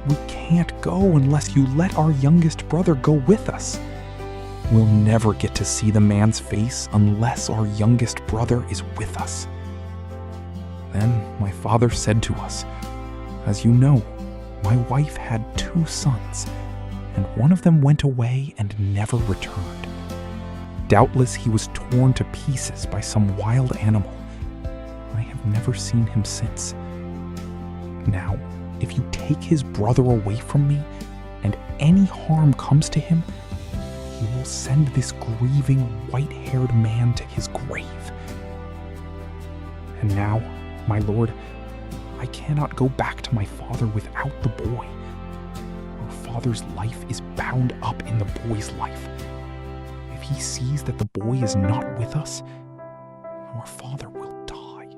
"We can't go unless you let our youngest brother go with us. We'll never get to see the man's face unless our youngest brother is with us." Then my father said to us, "As you know, my wife had 2 sons, and one of them went away and never returned. Doubtless he was torn to pieces by some wild animal. I have never seen him since. Now, if you take his brother away from me, and any harm comes to him, he will send this grieving white-haired man to his grave. And now, my lord, I cannot go back to my father without the boy. Our father's life is bound up in the boy's life. If he sees that the boy is not with us, our father will die."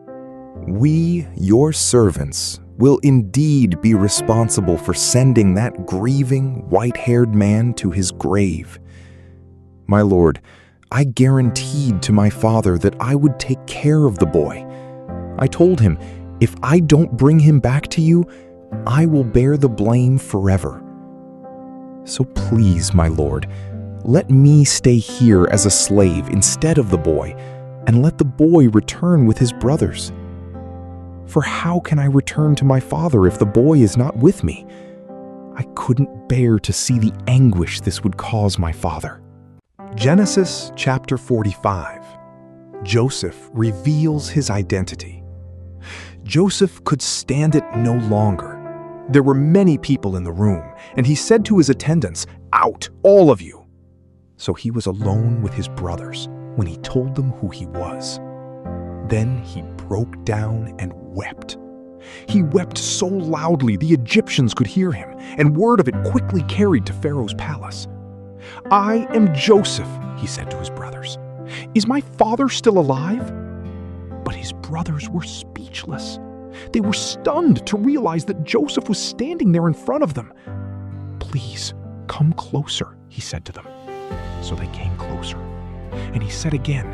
"We, your servants, will indeed be responsible for sending that grieving, white-haired man to his grave. My lord, I guaranteed to my father that I would take care of the boy. I told him, if I don't bring him back to you, I will bear the blame forever. So please, my lord, let me stay here as a slave instead of the boy, and let the boy return with his brothers. For how can I return to my father if the boy is not with me? I couldn't bear to see the anguish this would cause my father." Genesis chapter 45. Joseph reveals his identity. Joseph could stand it no longer. There were many people in the room, and he said to his attendants, "Out, all of you!" So he was alone with his brothers when he told them who he was. Then he broke down and wept. He wept so loudly the Egyptians could hear him, and word of it quickly carried to Pharaoh's palace. "I am Joseph," he said to his brothers. "Is my father still alive?" But his brothers were speechless. They were stunned to realize that Joseph was standing there in front of them. "Please, come closer," he said to them. So they came closer. And he said again,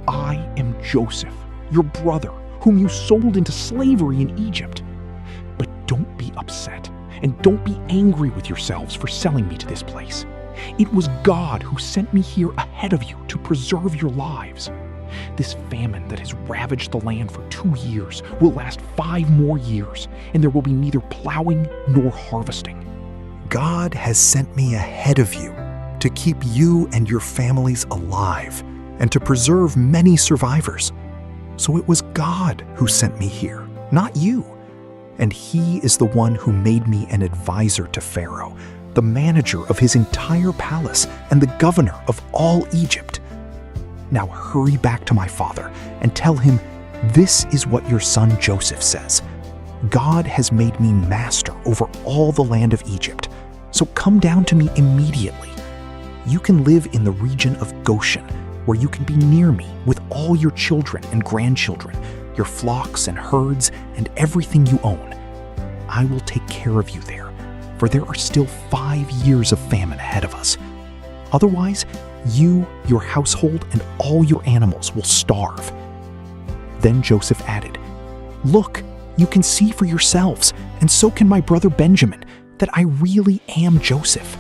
"I am Joseph, your brother, whom you sold into slavery in Egypt. But don't be upset, and don't be angry with yourselves for selling me to this place. It was God who sent me here ahead of you to preserve your lives. This famine that has ravaged the land for 2 years will last 5 more years, and there will be neither plowing nor harvesting. God has sent me ahead of you to keep you and your families alive and to preserve many survivors. So it was God who sent me here, not you. And he is the one who made me an advisor to Pharaoh, the manager of his entire palace and the governor of all Egypt. Now hurry back to my father and tell him, this is what your son Joseph says. God has made me master over all the land of Egypt, so come down to me immediately. You can live in the region of Goshen, where you can be near me with all your children and grandchildren, your flocks and herds, and everything you own. I will take care of you there, for there are still 5 years of famine ahead of us. Otherwise, you, your household, and all your animals will starve." Then Joseph added, "Look, you can see for yourselves, and so can my brother Benjamin, that I really am Joseph.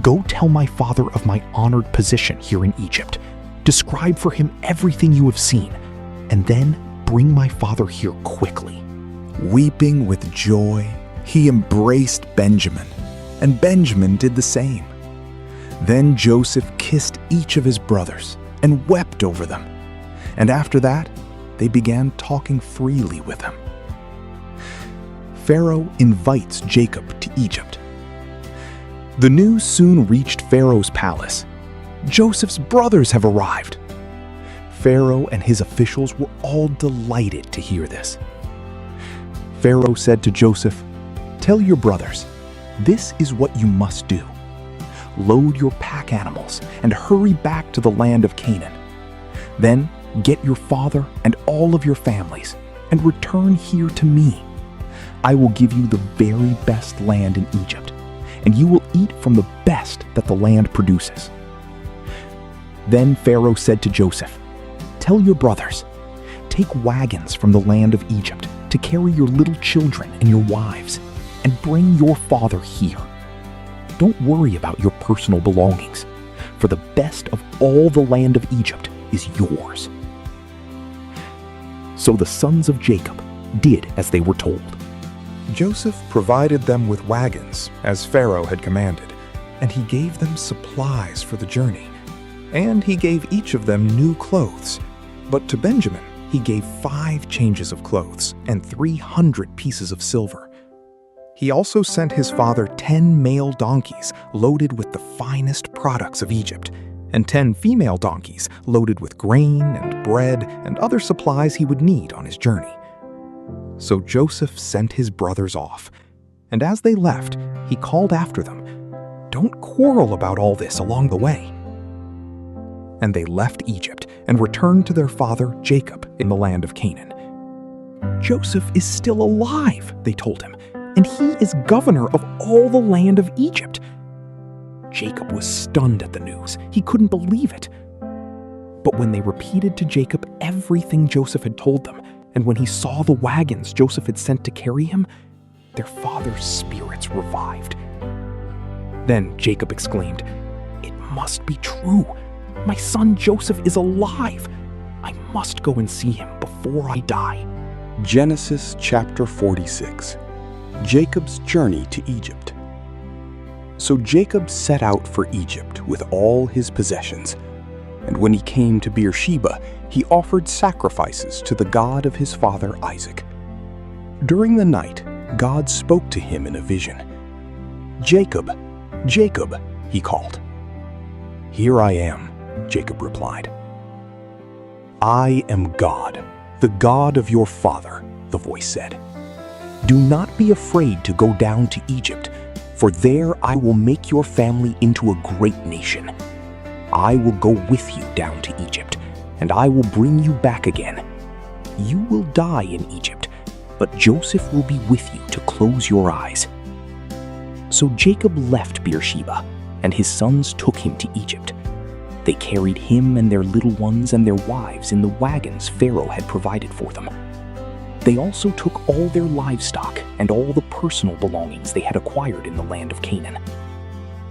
Go tell my father of my honored position here in Egypt. Describe for him everything you have seen, and then bring my father here quickly." Weeping with joy, he embraced Benjamin, and Benjamin did the same. Then Joseph kissed each of his brothers and wept over them, and after that, they began talking freely with him. Pharaoh invites Jacob to Egypt. The news soon reached Pharaoh's palace. Joseph's brothers have arrived. Pharaoh and his officials were all delighted to hear this. Pharaoh said to Joseph, "Tell your brothers, this is what you must do. Load your pack animals and hurry back to the land of Canaan. Then get your father and all of your families and return here to me. I will give you the very best land in Egypt, and you will eat from the best that the land produces." Then Pharaoh said to Joseph, "Tell your brothers, take wagons from the land of Egypt to carry your little children and your wives, and bring your father here. Don't worry about your personal belongings, for the best of all the land of Egypt is yours." So the sons of Jacob did as they were told. Joseph provided them with wagons, as Pharaoh had commanded, and he gave them supplies for the journey. And he gave each of them new clothes. But to Benjamin he gave 5 changes of clothes and 300 pieces of silver. He also sent his father 10 male donkeys loaded with the finest products of Egypt, and 10 female donkeys loaded with grain and bread and other supplies he would need on his journey. So Joseph sent his brothers off, and as they left, he called after them, "Don't quarrel about all this along the way." And they left Egypt and returned to their father Jacob in the land of Canaan. "Joseph is still alive," they told him, "and he is governor of all the land of Egypt." Jacob was stunned at the news. He couldn't believe it. But when they repeated to Jacob everything Joseph had told them, and when he saw the wagons Joseph had sent to carry him, their father's spirits revived. Then Jacob exclaimed, "It must be true. My son Joseph is alive. I must go and see him before I die." Genesis chapter 46. Jacob's journey to Egypt. So Jacob set out for Egypt with all his possessions. And when he came to Beersheba, he offered sacrifices to the God of his father Isaac. During the night, God spoke to him in a vision. "Jacob, Jacob," he called. "Here I am," Jacob replied. "I am God, the God of your father," the voice said. "Do not be afraid to go down to Egypt, for there I will make your family into a great nation. I will go with you down to Egypt, and I will bring you back again. You will die in Egypt, but Joseph will be with you to close your eyes." So Jacob left Beersheba, and his sons took him to Egypt. They carried him and their little ones and their wives in the wagons Pharaoh had provided for them. They also took all their livestock and all the personal belongings they had acquired in the land of Canaan.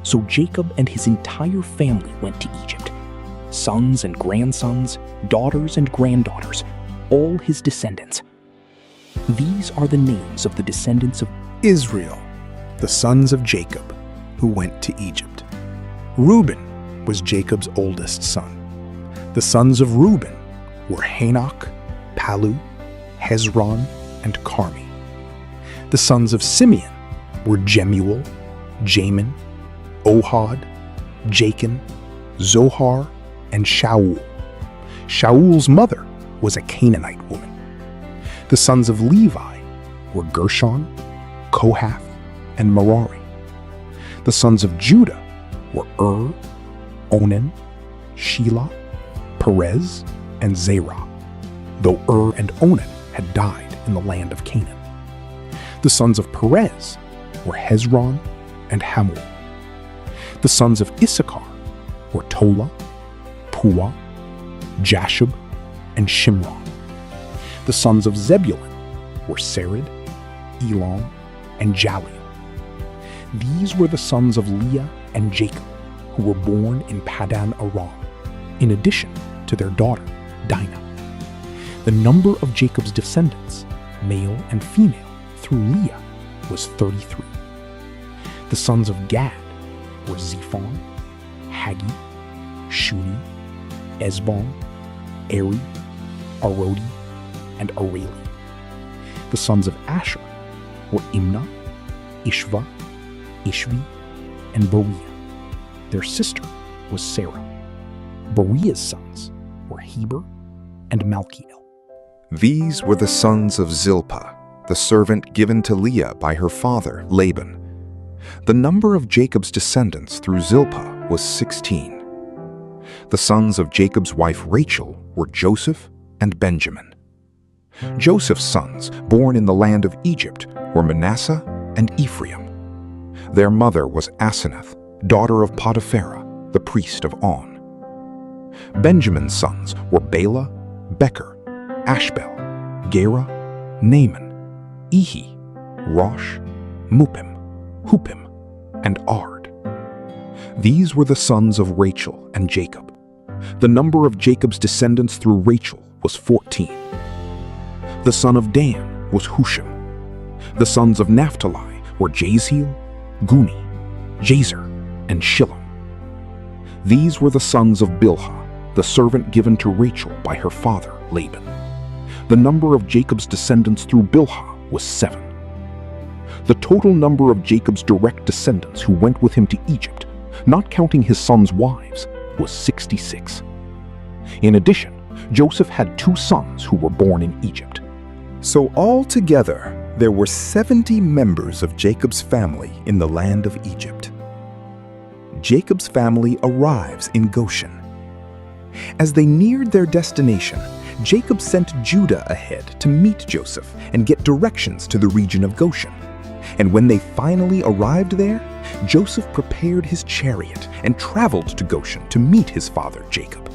So Jacob and his entire family went to Egypt. Sons and grandsons, daughters and granddaughters, all his descendants. These are the names of the descendants of Israel, the sons of Jacob, who went to Egypt. Reuben was Jacob's oldest son. The sons of Reuben were Hanok, Palu, Hezron, and Carmi. The sons of Simeon were Jemuel, Jamin, Ohad, Jachin, Zohar, and Shaul. Shaul's mother was a Canaanite woman. The sons of Levi were Gershon, Kohath, and Merari. The sons of Judah were Onan, Shelah, Perez, and Zerah, though and Onan had died in the land of Canaan. The sons of Perez were Hezron and Hamul. The sons of Issachar were Tola, Puah, Jashub, and Shimron. The sons of Zebulun were Sered, Elon, and Jaleel. These were the sons of Leah and Jacob, who were born in Paddan Aram, in addition to their daughter, Dinah. The number of Jacob's descendants, male and female, through Leah was 33. The sons of Gad were Zephon, Hagi, Shuni, Esbon, Eri, Arodi, and Areli. The sons of Asher were Imnah, Ishva, Ishvi, and Beriah. Their sister was Sarah. Beriah's sons were Heber and Malkiel. These were the sons of Zilpah, the servant given to Leah by her father Laban. The number of Jacob's descendants through Zilpah was 16. The sons of Jacob's wife Rachel were Joseph and Benjamin. Joseph's sons, born in the land of Egypt, were Manasseh and Ephraim. Their mother was Asenath, daughter of Potiphar, the priest of On. Benjamin's sons were Bela, Becher, Ashbel, Gera, Naaman, Ehi, Rosh, Mupim, Hupim, and Ard. These were the sons of Rachel and Jacob. The number of Jacob's descendants through Rachel was 14. The son of Dan was Hushim. The sons of Naphtali were Jaziel, Guni, Jazer, and Shillem. These were the sons of Bilhah, the servant given to Rachel by her father Laban. The number of Jacob's descendants through Bilhah was 7. The total number of Jacob's direct descendants who went with him to Egypt, not counting his sons' wives, was 66. In addition, Joseph had 2 sons who were born in Egypt. So altogether, there were 70 members of Jacob's family in the land of Egypt. Jacob's family arrives in Goshen. As they neared their destination, Jacob sent Judah ahead to meet Joseph and get directions to the region of Goshen. And when they finally arrived there, Joseph prepared his chariot and traveled to Goshen to meet his father Jacob.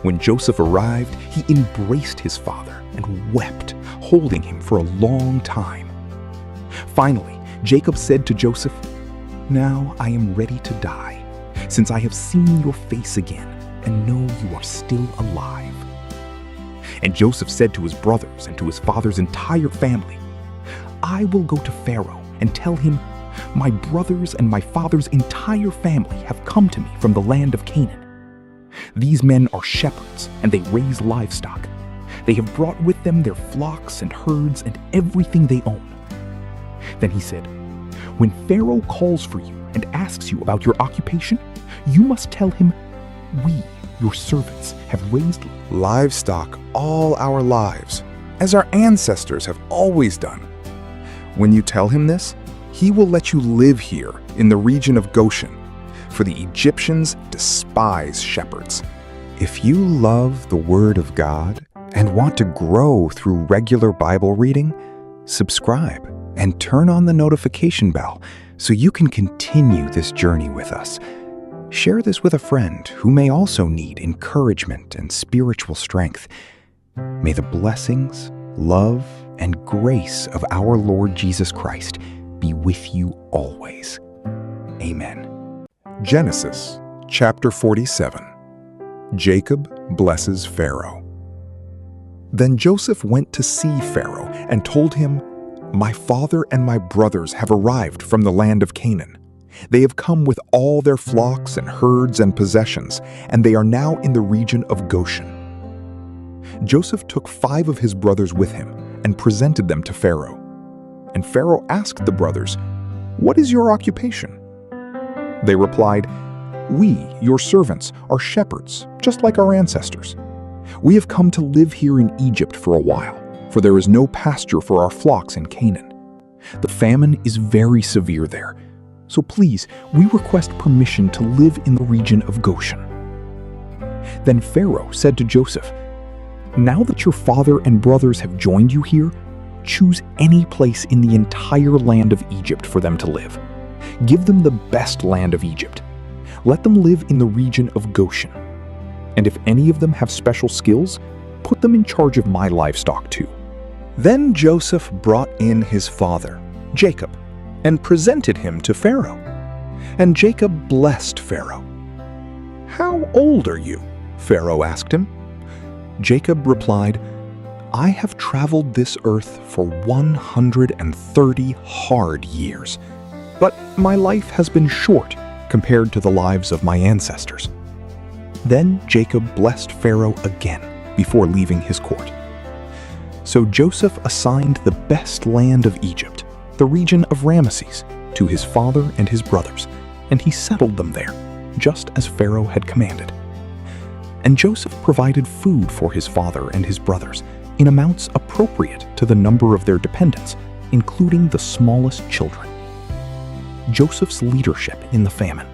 When Joseph arrived, he embraced his father and wept, holding him for a long time. Finally, Jacob said to Joseph, "Now I am ready to die, since I have seen your face again and know you are still alive." And Joseph said to his brothers and to his father's entire family, "I will go to Pharaoh and tell him, 'My brothers and my father's entire family have come to me from the land of Canaan. These men are shepherds and they raise livestock. They have brought with them their flocks and herds and everything they own.'" Then he said, "When Pharaoh calls for you and asks you about your occupation, you must tell him, 'We, your servants, have raised livestock all our lives, as our ancestors have always done.' When you tell him this, he will let you live here in the region of Goshen, for the Egyptians despise shepherds." If you love the Word of God and want to grow through regular Bible reading, subscribe and turn on the notification bell so you can continue this journey with us. Share this with a friend who may also need encouragement and spiritual strength. May the blessings, love, and grace of our Lord Jesus Christ be with you always. Amen. Genesis chapter 47. Jacob blesses Pharaoh. Then Joseph went to see Pharaoh and told him, "My father and my brothers have arrived from the land of Canaan. They have come with all their flocks and herds and possessions, and they are now in the region of Goshen." Joseph took 5 of his brothers with him and presented them to Pharaoh. And Pharaoh asked the brothers, "What is your occupation?" They replied, "We, your servants, are shepherds, just like our ancestors. We have come to live here in Egypt for a while, for there is no pasture for our flocks in Canaan. The famine is very severe there, so please, we request permission to live in the region of Goshen." Then Pharaoh said to Joseph, "Now that your father and brothers have joined you here, choose any place in the entire land of Egypt for them to live. Give them the best land of Egypt. Let them live in the region of Goshen. And if any of them have special skills, put them in charge of my livestock too." Then Joseph brought in his father, Jacob, and presented him to Pharaoh. And Jacob blessed Pharaoh. "How old are you?" Pharaoh asked him. Jacob replied, "I have traveled this earth for 130 hard years, but my life has been short compared to the lives of my ancestors." Then Jacob blessed Pharaoh again before leaving his court. So Joseph assigned the best land of Egypt, the region of Ramesses, to his father and his brothers, and he settled them there, just as Pharaoh had commanded. And Joseph provided food for his father and his brothers in amounts appropriate to the number of their dependents, including the smallest children. Joseph's leadership in the famine.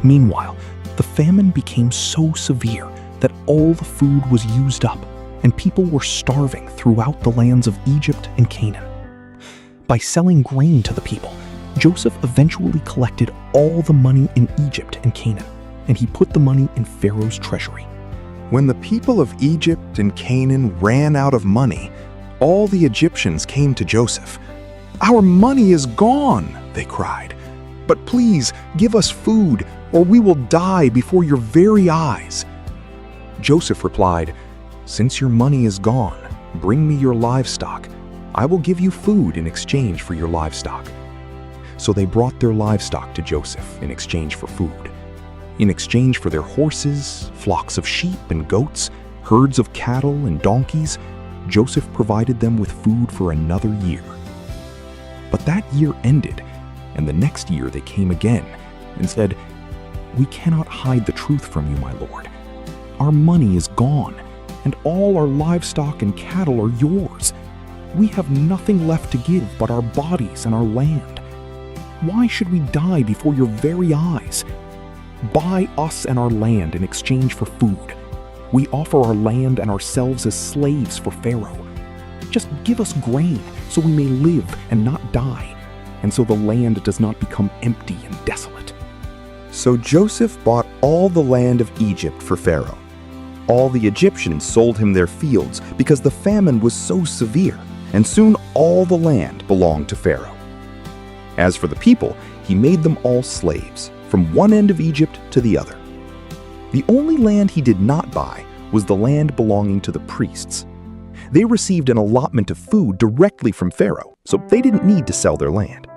Meanwhile, the famine became so severe that all the food was used up, and people were starving throughout the lands of Egypt and Canaan. By selling grain to the people, Joseph eventually collected all the money in Egypt and Canaan, and he put the money in Pharaoh's treasury. When the people of Egypt and Canaan ran out of money, all the Egyptians came to Joseph. "Our money is gone," they cried. "But please give us food, or we will die before your very eyes." Joseph replied, "Since your money is gone, bring me your livestock. I will give you food in exchange for your livestock." So they brought their livestock to Joseph in exchange for food. In exchange for their horses, flocks of sheep and goats, herds of cattle and donkeys, Joseph provided them with food for another year. But that year ended, and the next year they came again and said, "We cannot hide the truth from you, my lord. Our money is gone, and all our livestock and cattle are yours. We have nothing left to give but our bodies and our land. Why should we die before your very eyes? Buy us and our land in exchange for food." We offer our land and ourselves as slaves for Pharaoh. Just give us grain so we may live and not die, and so the land does not become empty and desolate." So Joseph bought all the land of Egypt for Pharaoh. All the Egyptians sold him their fields because the famine was so severe, and soon all the land belonged to Pharaoh. As for the people, he made them all slaves, from one end of Egypt to the other. The only land he did not buy was the land belonging to the priests. They received an allotment of food directly from Pharaoh, so they didn't need to sell their land.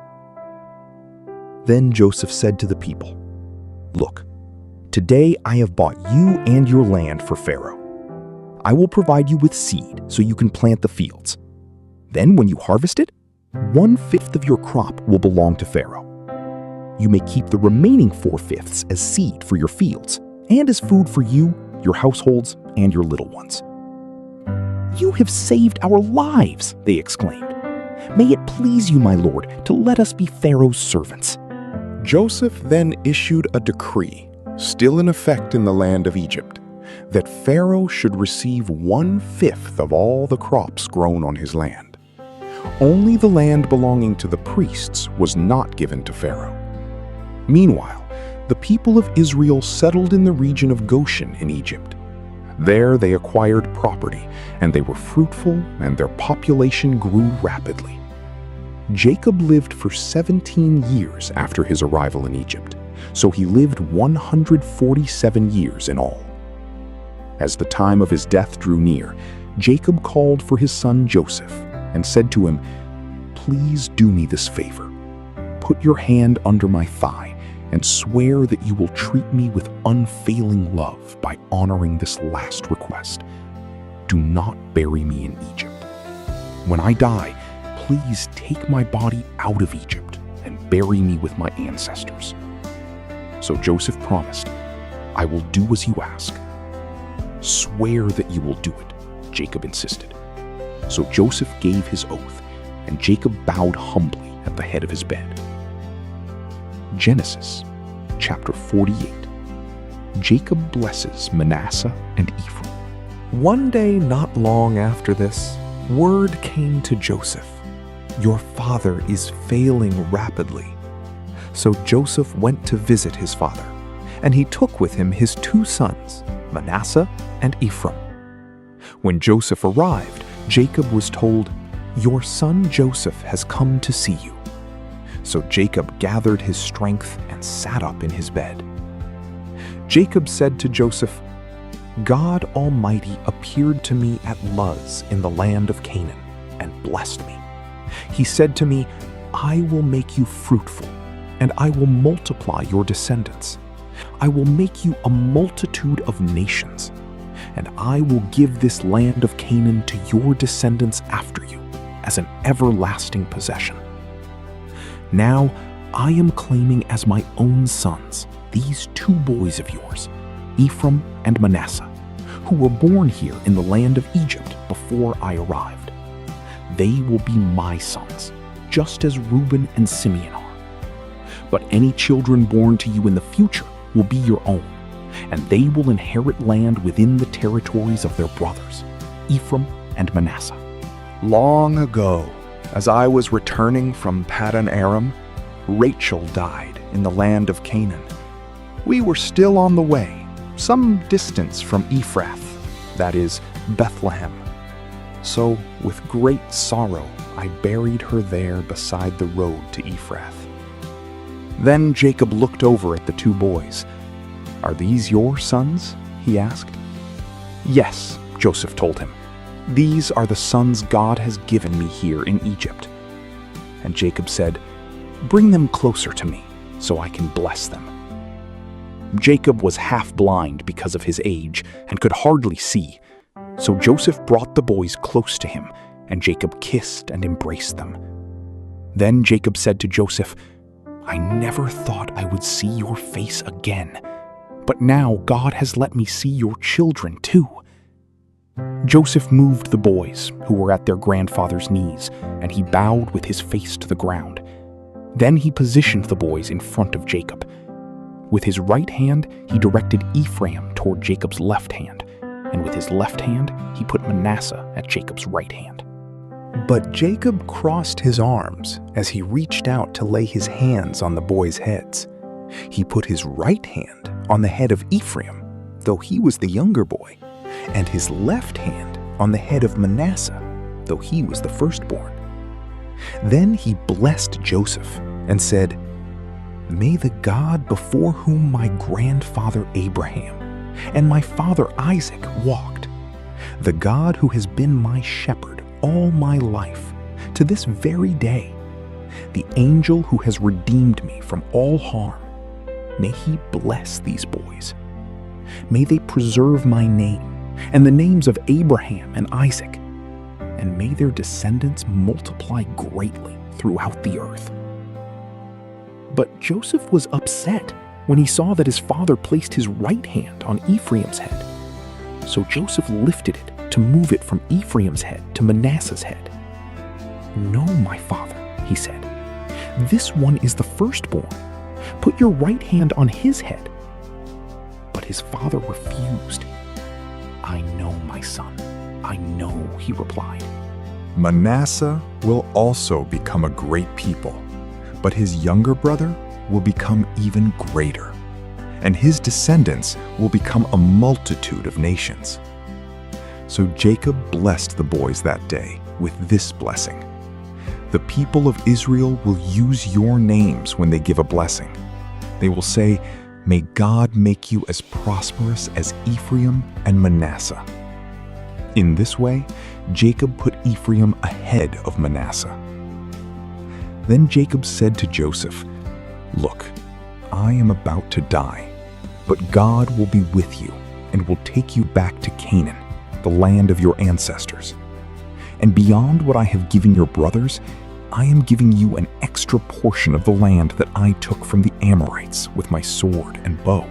Then Joseph said to the people, "Look, today I have bought you and your land for Pharaoh. I will provide you with seed so you can plant the fields. Then when you harvest it, 1/5 of your crop will belong to Pharaoh. You may keep the remaining 4/5 as seed for your fields and as food for you, your households, and your little ones." "You have saved our lives," they exclaimed. "May it please you, my lord, to let us be Pharaoh's servants." Joseph then issued a decree, still in effect in the land of Egypt, that Pharaoh should receive 1/5 of all the crops grown on his land. Only the land belonging to the priests was not given to Pharaoh. Meanwhile, the people of Israel settled in the region of Goshen in Egypt. There they acquired property, and they were fruitful, and their population grew rapidly. Jacob lived for 17 years after his arrival in Egypt, so he lived 147 years in all. As the time of his death drew near, Jacob called for his son Joseph and said to him, "Please do me this favor. Put your hand under my thigh and swear that you will treat me with unfailing love by honoring this last request. Do not bury me in Egypt. When I die, please take my body out of Egypt and bury me with my ancestors." So Joseph promised, "I will do as you ask." "Swear that you will do it," Jacob insisted. So Joseph gave his oath, and Jacob bowed humbly at the head of his bed. Genesis chapter 48. Jacob blesses Manasseh and Ephraim. One day not long after this, word came to Joseph, "Your father is failing rapidly." So Joseph went to visit his father, and he took with him his 2 sons, Manasseh and Ephraim. When Joseph arrived, Jacob was told, "Your son Joseph has come to see you." So Jacob gathered his strength and sat up in his bed. Jacob said to Joseph, "God Almighty appeared to me at Luz in the land of Canaan and blessed me. He said to me, 'I will make you fruitful, and I will multiply your descendants. I will make you a multitude of nations, and I will give this land of Canaan to your descendants after you as an everlasting possession.' Now I am claiming as my own sons these 2 boys of yours, Ephraim and Manasseh, who were born here in the land of Egypt before I arrived. They will be my sons, just as Reuben and Simeon are. But any children born to you in the future will be your own, and they will inherit land within the territories of their brothers, Ephraim and Manasseh." Long ago, as I was returning from Paddan Aram, Rachel died in the land of Canaan. We were still on the way, some distance from Ephrath, that is, Bethlehem. So, with great sorrow, I buried her there beside the road to Ephrath. Then Jacob looked over at the 2 boys. "Are these your sons?" he asked. "Yes," Joseph told him. "These are the sons God has given me here in Egypt." And Jacob said, "Bring them closer to me, so I can bless them." Jacob was half blind because of his age and could hardly see. So Joseph brought the boys close to him, and Jacob kissed and embraced them. Then Jacob said to Joseph, "I never thought I would see your face again, but now God has let me see your children too." Joseph moved the boys, who were at their grandfather's knees, and he bowed with his face to the ground. Then he positioned the boys in front of Jacob. With his right hand, he directed Ephraim toward Jacob's left hand, and with his left hand he put Manasseh at Jacob's right hand. But Jacob crossed his arms as he reached out to lay his hands on the boys' heads. He put his right hand on the head of Ephraim, though he was the younger boy, and his left hand on the head of Manasseh, though he was the firstborn. Then he blessed Joseph and said, "May the God before whom my grandfather Abraham and my father Isaac walked, the God who has been my shepherd all my life, to this very day, the angel who has redeemed me from all harm, may he bless these boys. May they preserve my name and the names of Abraham and Isaac, and may their descendants multiply greatly throughout the earth." But Joseph was upset when he saw that his father placed his right hand on Ephraim's head. So Joseph lifted it to move it from Ephraim's head to Manasseh's head. "No, my father," he said, "this one is the firstborn. Put your right hand on his head." But his father refused. "I know, my son, I know," he replied. Manasseh will also become a great people, but his younger brother will become even greater, and his descendants will become a multitude of nations. So Jacob blessed the boys that day with this blessing: "The people of Israel will use your names when they give a blessing. They will say, 'May God make you as prosperous as Ephraim and Manasseh.'" In this way, Jacob put Ephraim ahead of Manasseh. Then Jacob said to Joseph, "Look, I am about to die, but God will be with you and will take you back to Canaan, the land of your ancestors. And beyond what I have given your brothers, I am giving you an extra portion of the land that I took from the Amorites with my sword and bow."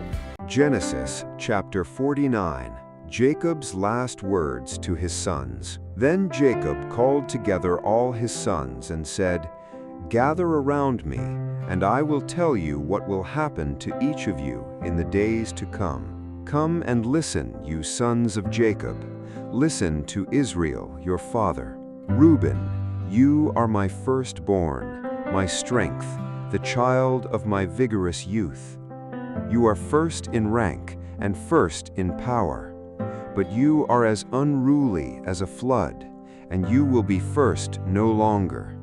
Genesis chapter 49. Jacob's last words to his sons. Then Jacob called together all his sons and said, "Gather around me, and I will tell you what will happen to each of you in the days to come. Come and listen, you sons of Jacob. Listen to Israel, your father. Reuben, you are my firstborn, my strength, the child of my vigorous youth. You are first in rank and first in power. But you are as unruly as a flood, and you will be first no longer.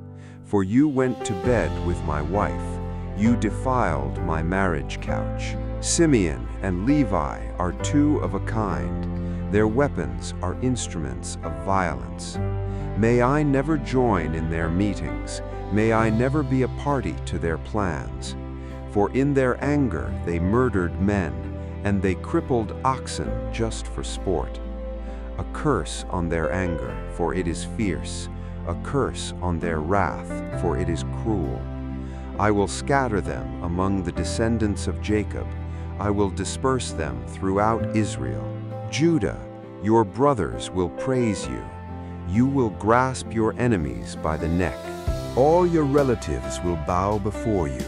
For you went to bed with my wife. You defiled my marriage couch. Simeon and Levi are two of a kind. Their weapons are instruments of violence. May I never join in their meetings. May I never be a party to their plans. For in their anger they murdered men, and they crippled oxen just for sport. A curse on their anger, for it is fierce. A curse on their wrath, for it is cruel. I will scatter them among the descendants of Jacob. I will disperse them throughout Israel. Judah, your brothers will praise you. You will grasp your enemies by the neck. All your relatives will bow before you.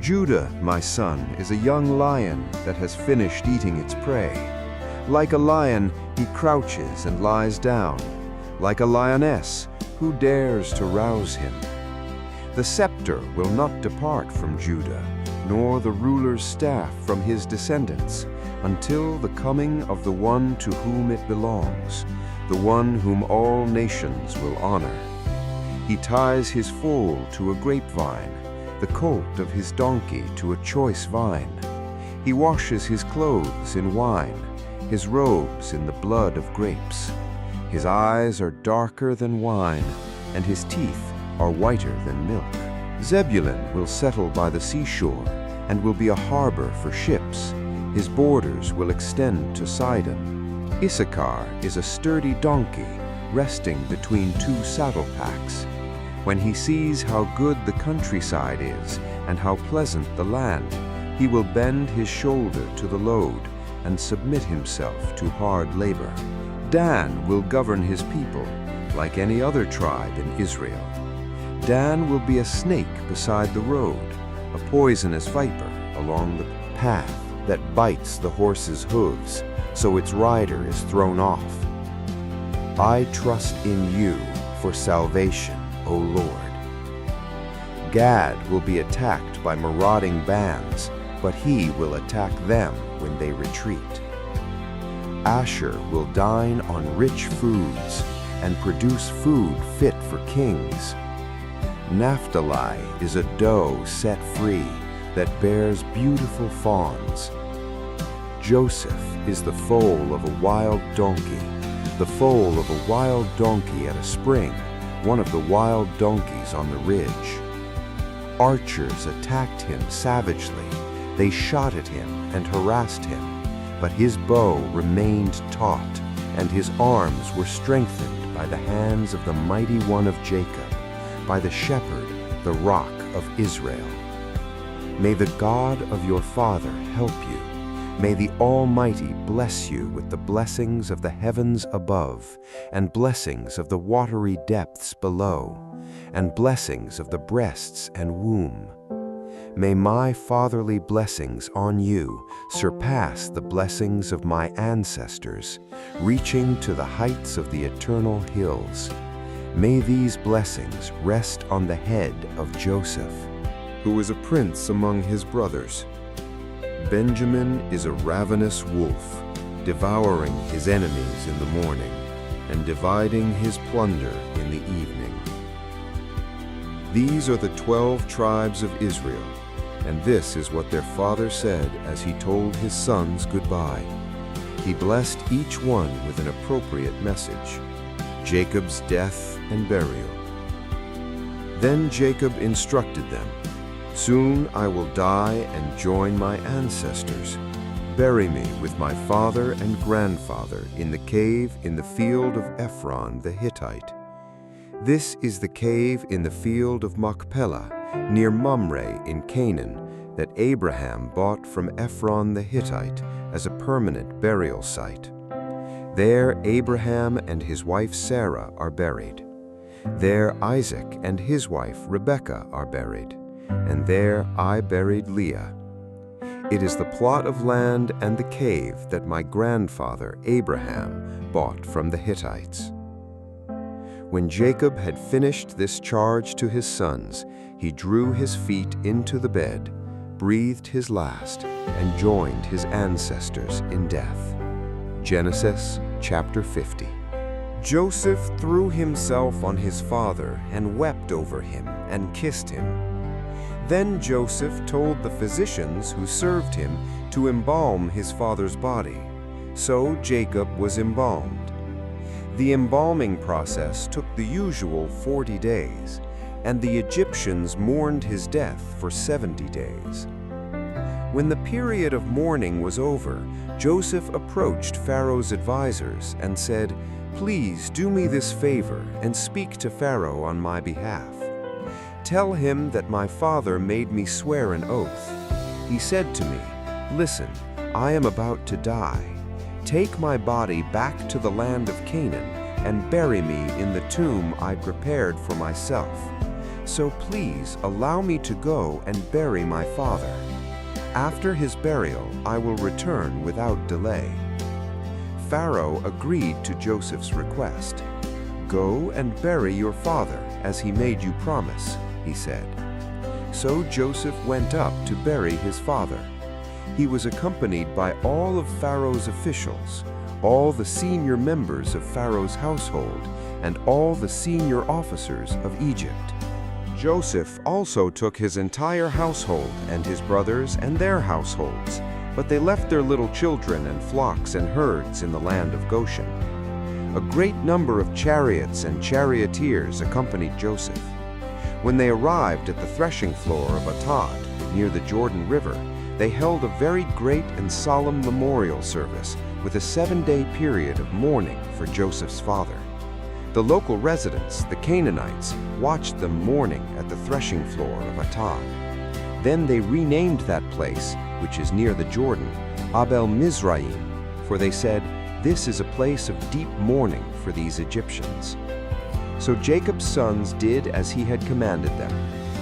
Judah, my son, is a young lion that has finished eating its prey. Like a lion, he crouches and lies down. Like a lioness, who dares to rouse him? The scepter will not depart from Judah, nor the ruler's staff from his descendants, until the coming of the one to whom it belongs, the one whom all nations will honor. He ties his foal to a grapevine, the colt of his donkey to a choice vine. He washes his clothes in wine, his robes in the blood of grapes. His eyes are darker than wine, and his teeth are whiter than milk. Zebulun will settle by the seashore, and will be a harbor for ships. His borders will extend to Sidon. Issachar is a sturdy donkey, resting between two saddle packs. When he sees how good the countryside is, and how pleasant the land, he will bend his shoulder to the load, and submit himself to hard labor. Dan will govern his people, like any other tribe in Israel. Dan will be a snake beside the road, a poisonous viper along the path. that bites the horse's hooves, so its rider is thrown off. I trust in you for salvation, O Lord. Gad will be attacked by marauding bands, but he will attack them when they retreat. Asher will dine on rich foods and produce food fit for kings. Naphtali is a doe set free that bears beautiful fawns. Joseph is the foal of a wild donkey, the foal of a wild donkey at a spring, one of the wild donkeys on the ridge. Archers attacked him savagely. They shot at him and harassed him, but his bow remained taut, and his arms were strengthened by the hands of the mighty one of Jacob, by the shepherd, the rock of Israel. May the God of your father help you. May the Almighty bless you with the blessings of the heavens above, and blessings of the watery depths below, and blessings of the breasts and womb. May my fatherly blessings on you surpass the blessings of my ancestors, reaching to the heights of the eternal hills. May these blessings rest on the head of Joseph, who is a prince among his brothers. Benjamin is a ravenous wolf, devouring his enemies in the morning, and dividing his plunder in the evening. These are the 12 tribes of Israel, and this is what their father said as he told his sons goodbye. He blessed each one with an appropriate message: Jacob's death and burial. Then Jacob instructed them, "Soon I will die and join my ancestors. Bury me with my father and grandfather in the cave in the field of Ephron the Hittite. This is the cave in the field of Machpelah, near Mamre in Canaan, that Abraham bought from Ephron the Hittite as a permanent burial site. There Abraham and his wife Sarah are buried. There Isaac and his wife Rebekah are buried, and there I buried Leah. It is the plot of land and the cave that my grandfather Abraham bought from the Hittites." When Jacob had finished this charge to his sons, he drew his feet into the bed, breathed his last, and joined his ancestors in death. Genesis chapter 50. Joseph threw himself on his father and wept over him and kissed him. Then Joseph told the physicians who served him to embalm his father's body. So Jacob was embalmed. The embalming process took the usual 40 days, and the Egyptians mourned his death for 70 days. When the period of mourning was over, Joseph approached Pharaoh's advisors and said, "Please do me this favor and speak to Pharaoh on my behalf. Tell him that my father made me swear an oath. He said to me, 'Listen, I am about to die. Take my body back to the land of Canaan and bury me in the tomb I prepared for myself. So please allow me to go and bury my father. After his burial, I will return without delay." Pharaoh agreed to Joseph's request. "Go and bury your father as he made you promise," he said. So Joseph went up to bury his father. He was accompanied by all of Pharaoh's officials, all the senior members of Pharaoh's household, and all the senior officers of Egypt. Joseph also took his entire household and his brothers and their households, but they left their little children and flocks and herds in the land of Goshen. A great number of chariots and charioteers accompanied Joseph. When they arrived at the threshing floor of Atad, near the Jordan River, they held a very great and solemn memorial service with a 7-day period of mourning for Joseph's father. The local residents, the Canaanites, watched them mourning at the threshing floor of Atad. Then they renamed that place, which is near the Jordan, Abel Mizraim, for they said, "This is a place of deep mourning for these Egyptians." So Jacob's sons did as he had commanded them.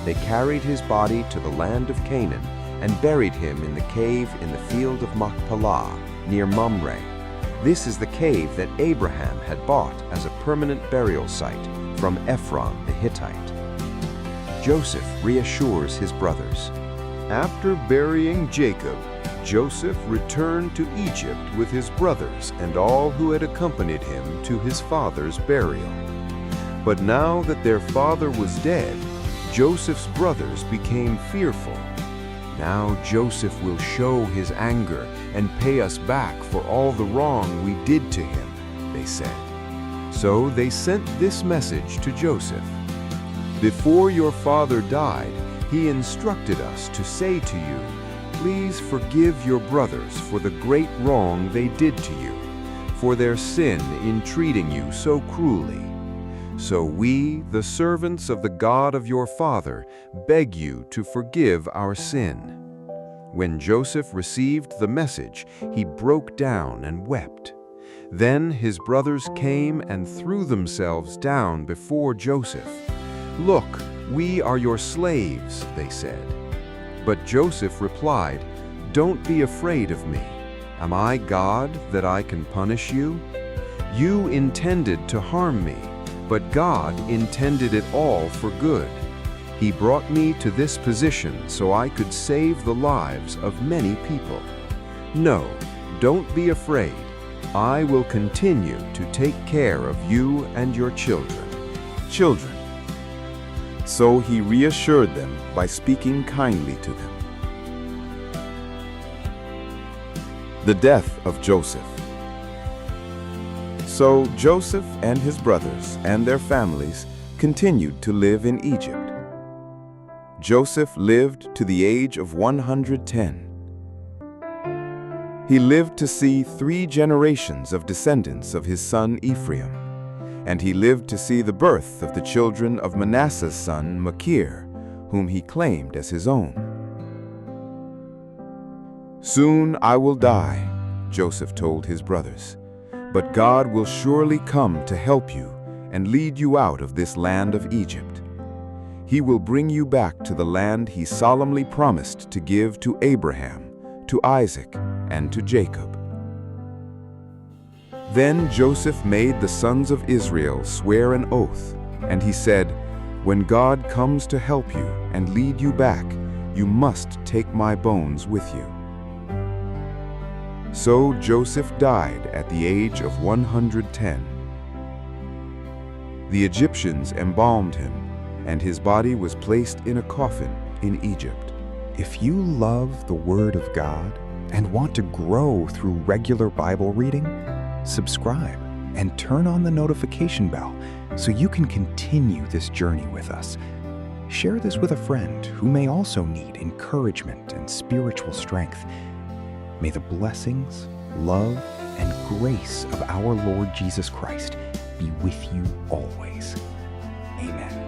They carried his body to the land of Canaan and buried him in the cave in the field of Machpelah, near Mamre. This is the cave that Abraham had bought as a permanent burial site from Ephron the Hittite. Joseph reassures his brothers. After burying Jacob, Joseph returned to Egypt with his brothers and all who had accompanied him to his father's burial. But now that their father was dead, Joseph's brothers became fearful. Now Joseph will show his anger and pay us back for all the wrong we did to him, they said. So they sent this message to Joseph. Before your father died, he instructed us to say to you, please forgive your brothers for the great wrong they did to you, for their sin in treating you so cruelly. So we, the servants of the God of your father, beg you to forgive our sin. When Joseph received the message, he broke down and wept. Then his brothers came and threw themselves down before Joseph. Look, we are your slaves, they said. But Joseph replied, don't be afraid of me. Am I God that I can punish you? You intended to harm me, but God intended it all for good. He brought me to this position so I could save the lives of many people. No, don't be afraid. I will continue to take care of you and your children. Children. So he reassured them by speaking kindly to them. The death of Joseph. So Joseph and his brothers and their families continued to live in Egypt. Joseph lived to the age of 110. He lived to see 3 generations of descendants of his son Ephraim, and he lived to see the birth of the children of Manasseh's son Machir, whom he claimed as his own. Soon I will die, Joseph told his brothers, but God will surely come to help you and lead you out of this land of Egypt. He will bring you back to the land he solemnly promised to give to Abraham, to Isaac, and to Jacob. Then Joseph made the sons of Israel swear an oath, and he said, when God comes to help you and lead you back, you must take my bones with you. So Joseph died at the age of 110. The Egyptians embalmed him, and his body was placed in a coffin in Egypt. If you love the Word of God and want to grow through regular Bible reading, subscribe and turn on the notification bell so you can continue this journey with us. Share this with a friend who may also need encouragement and spiritual strength. May the blessings, love, and grace of our Lord Jesus Christ be with you always. Amen.